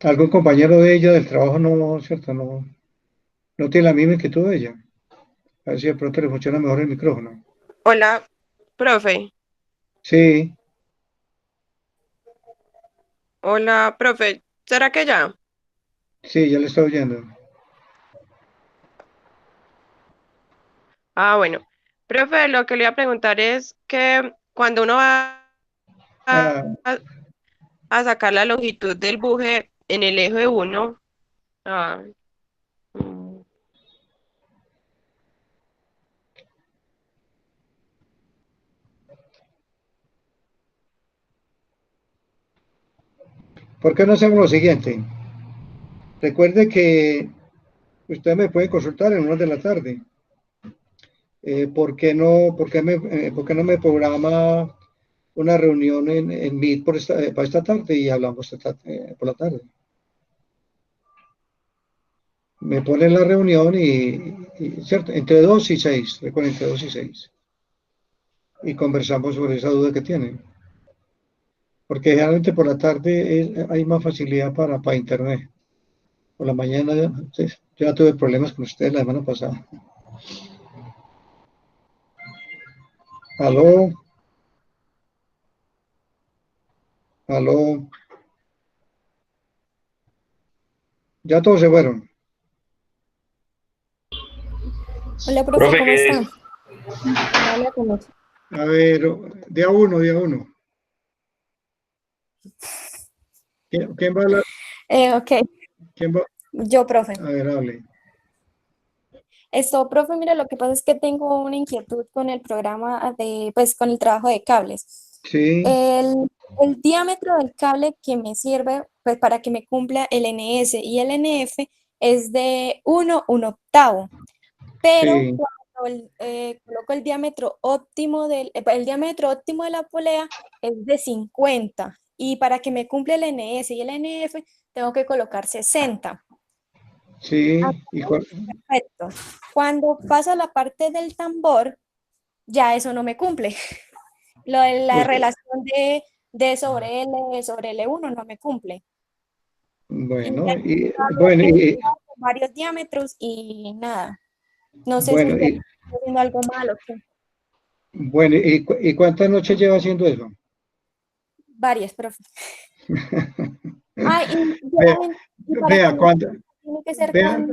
¿Algún compañero de ella del trabajo no, cierto? No tiene la misma inquietud de ella. A ver si de pronto le funciona mejor el micrófono. hola, profe. Sí, Hola, profe. ¿Será que ya? sí, ya le está oyendo. Ah, bueno. Profe, lo que le iba a preguntar es que cuando uno va Ah, a, a sacar la longitud del buje en el eje 1, ah, mm, ¿por qué no hacemos lo siguiente? Recuerde que usted me puede consultar en horas de la tarde. ¿Por qué no me programa una reunión en Meet para esta tarde y hablamos por la tarde? Me pone la reunión ¿cierto? Entre 2 y 6, recuerden, entre 2 y 6. Y conversamos sobre esa duda que tienen. Porque generalmente por la tarde hay más facilidad para internet. Por la mañana sí, yo ya tuve problemas con ustedes la semana pasada. Aló, aló, ya todos se fueron. Hola, profe, Profe, ¿cómo está? No habla con usted. A ver, día uno. ¿Quién va a hablar? Ok, ¿Quién va? yo, profe. A ver, hable. Profe, mira, lo que pasa es que tengo una inquietud con el programa pues, con el trabajo de cables. Sí, El diámetro del cable que me sirve, pues, para que me cumpla el NS y el NF es de 1 octavo, pero sí, cuando coloco el diámetro óptimo de la polea es de 50, y para que me cumpla el NS y el NF tengo que colocar 60. sí. Ah, perfecto. Cuando pasa la parte del tambor, ya eso no me cumple. Lo de la Usted, relación de D sobre L1 no me cumple. Y bueno, ya he bueno, intentado con varios diámetros y nada. No sé si bueno, estoy haciendo algo mal o qué. bueno, ¿y cuántas noches lleva haciendo eso? Varias, profe. Ah, Vea, y para que vea, me cuando, tiene que ser vea,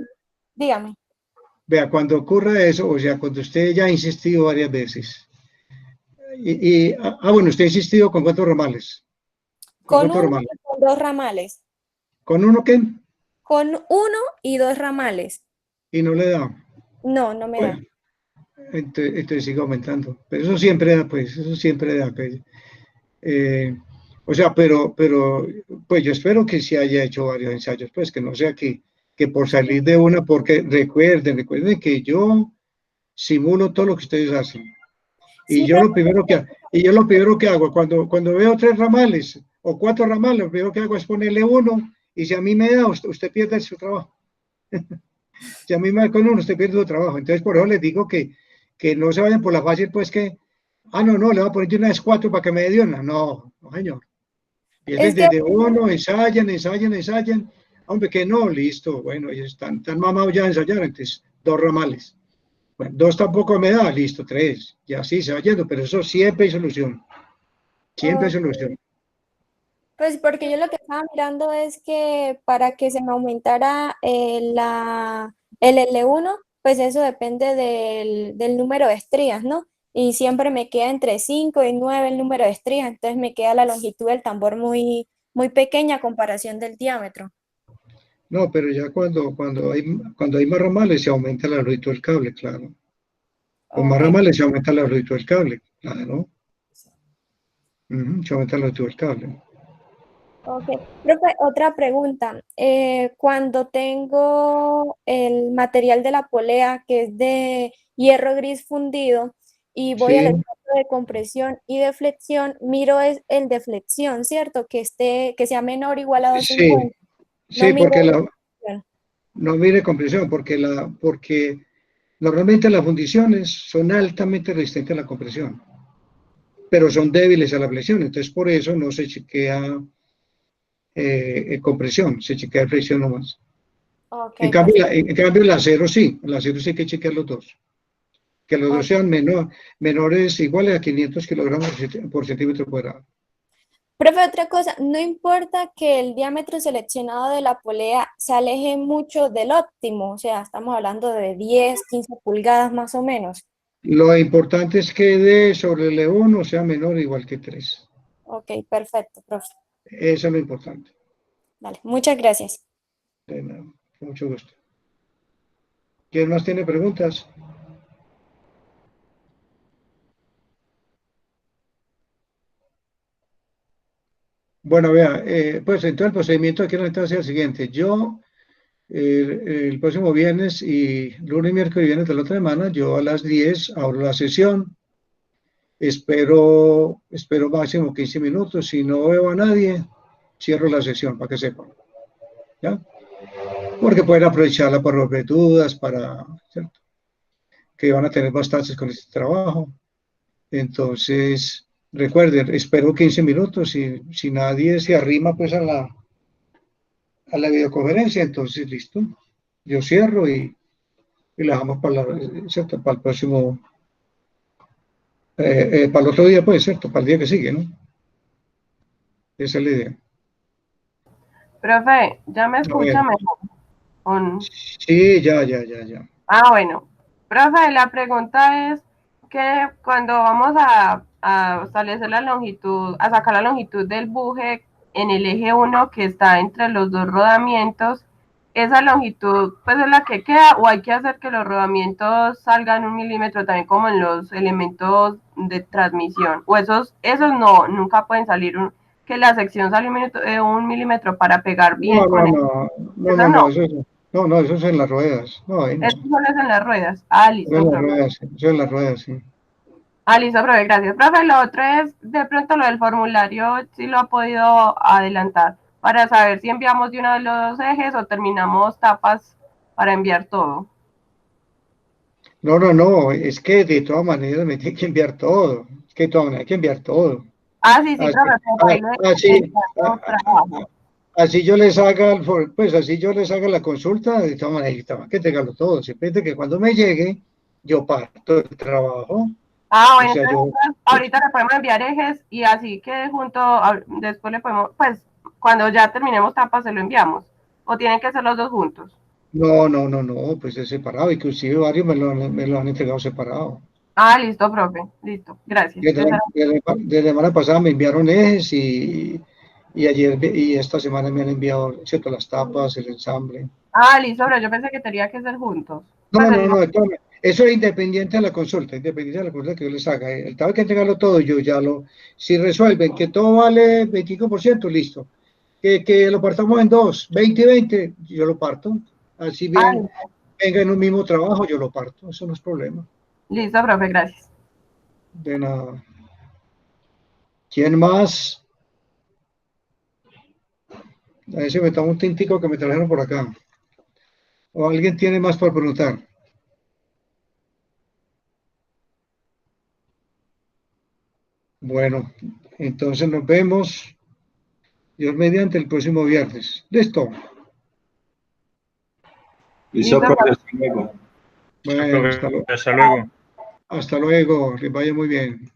dígame, cuando ocurra eso, o sea, cuando usted ya ha insistido varias veces, bueno, usted ha insistido con cuántos ramales, con con cuántos uno ramales, y con dos ramales. con uno qué, Con uno y dos ramales. y no le da. No, no me da. Bueno, entonces sigue aumentando, pero eso siempre da, pues, eso siempre da, pues. Eh, o sea, pues yo espero que sí haya hecho varios ensayos, pues que no sea que por salir de una, porque recuerden que yo simulo todo lo que ustedes hacen. Y Sí, yo profe, lo primero que hago, cuando veo 3 ramales o 4 ramales, lo primero que hago es ponerle uno, y si a mí me da, usted pierde su trabajo. Si a mí me da con uno, usted pierde su trabajo. Entonces, por eso les digo que no se vayan por la fácil, pues que, no, le voy a poner de una vez 4 para que me dé de una. No, no, señor. Pierden es que desde uno, ensayan. Hombre, que no, listo. Bueno, ellos están mamados ya de ensayar, entonces 2 ramales. Bueno, 2 tampoco me da, listo, 3. Y así se va yendo, pero eso siempre hay solución. Siempre hay solución. pues porque yo lo que estaba mirando es que para que se me aumentara el L1, pues eso depende del número de estrías, ¿no? Y siempre me queda entre 5 y 9 el número de estrías, entonces me queda la longitud del tambor muy pequeña a comparación del diámetro. No, pero ya cuando hay más ramales se aumenta la longitud del cable, claro. Con más Ok. ramales se aumenta la longitud del cable, claro, ¿no? Se aumenta la longitud del cable. Ok, profe, otra pregunta. Cuando tengo el material de la polea, que es de hierro gris fundido, y voy al Sí, espacio de compresión y de flexión, miro es el de flexión, ¿cierto? Que sea menor o igual a sí, 250. No sí, miro porque el de flexión. no mire compresión, porque normalmente las fundiciones son altamente resistentes a la compresión, pero son débiles a la flexión, entonces por eso no se chequea compresión, se chequea flexión nomás. Ok, En cambio, perfecto. en cambio el acero sí hay que chequear los dos, que los dos Ok. sean menores, iguales a 500 kilogramos por centímetro cuadrado. Profe, otra cosa, no importa que el diámetro seleccionado de la polea se aleje mucho del óptimo, o sea, estamos hablando de 10, 15 pulgadas más o menos. Lo importante es que D sobre el E1 sea menor o igual que 3. Ok, perfecto, profe. Eso es lo importante. Vale, muchas gracias. De nada, con mucho gusto. ¿Quién más tiene preguntas? Bueno, vea, pues entonces el procedimiento aquí entonces es el siguiente. Yo, el próximo viernes y lunes, miércoles y viernes de la otra semana, yo a las 10 abro la sesión. Espero máximo 15 minutos. Si no veo a nadie, cierro la sesión para que sepan. ¿Ya? Porque pueden aprovecharla para resolver dudas, ¿cierto? Que van a tener bastantes con este trabajo. Entonces, recuerden, espero 15 minutos y si nadie se arrima pues a la videoconferencia, entonces listo. Yo cierro y la dejamos ¿cierto? Para el próximo, para el otro día, pues, ¿cierto? Para el día que sigue, ¿no? Esa es la idea. Profe, ¿ya me A ver, escucha mejor? sí, ya. Ah, bueno. Profe, la pregunta es que cuando vamos a establecer la longitud, a sacar la longitud del buje en el eje 1 que está entre los dos rodamientos, ¿esa longitud pues es la que queda o hay que hacer que los rodamientos salgan 1 milímetro también como en los elementos de transmisión? O esos no, nunca pueden salir que la sección sale 1 milímetro para pegar bien con eso. Eso no. Eso es en las ruedas. No, ahí no. Eso solo es en las ruedas. Ah, Eso en listo, las profe. ruedas, eso en las ruedas, sí. Ah, listo, profe, gracias. Profe, lo otro es, de pronto lo del formulario, si lo ha podido adelantar, para saber si enviamos de uno de los ejes o terminamos tapas para enviar todo. No, es que de todas maneras me tiene que enviar todo. Es que de todas maneras hay que enviar todo. Ah, sí, Así, profe, pero ahí lo así, trabajo. así yo les haga la consulta, de todas maneras hay que entregarlo todo. Simplemente que cuando me llegue, yo parto el trabajo. Ah, O bueno, sea, entonces ahorita le podemos enviar ejes y así que junto, después le podemos, pues, cuando ya terminemos tapas se lo enviamos. O tienen que ser los dos juntos. no, pues es separado. Inclusive varios me lo han entregado separado. Ah, listo, profe, listo, gracias. Desde la semana pasada me enviaron ejes y ayer y esta semana me han enviado, ¿cierto? Las tapas, el ensamble. Ah, listo, pero yo pensé que tenía que ser juntos. Pues No, eso es independiente de la consulta, independiente de la consulta que yo les haga. El trabajo hay que entregarlo todo, si resuelven que todo vale 25%, listo. Que lo partamos en 2, 20 y 20, yo lo parto. Así Ah, bien, venga en un mismo trabajo, yo lo parto, eso no es problema. Listo, profe, gracias. De nada. ¿Quién más? A ver si me tomo un tintico que me trajeron por acá. ¿O alguien tiene más por preguntar? Bueno, entonces nos vemos, Dios mediante, el próximo viernes. ¿Listo? Listo, profe, hasta luego. Bueno, Hasta luego. hasta luego. Que vaya muy bien.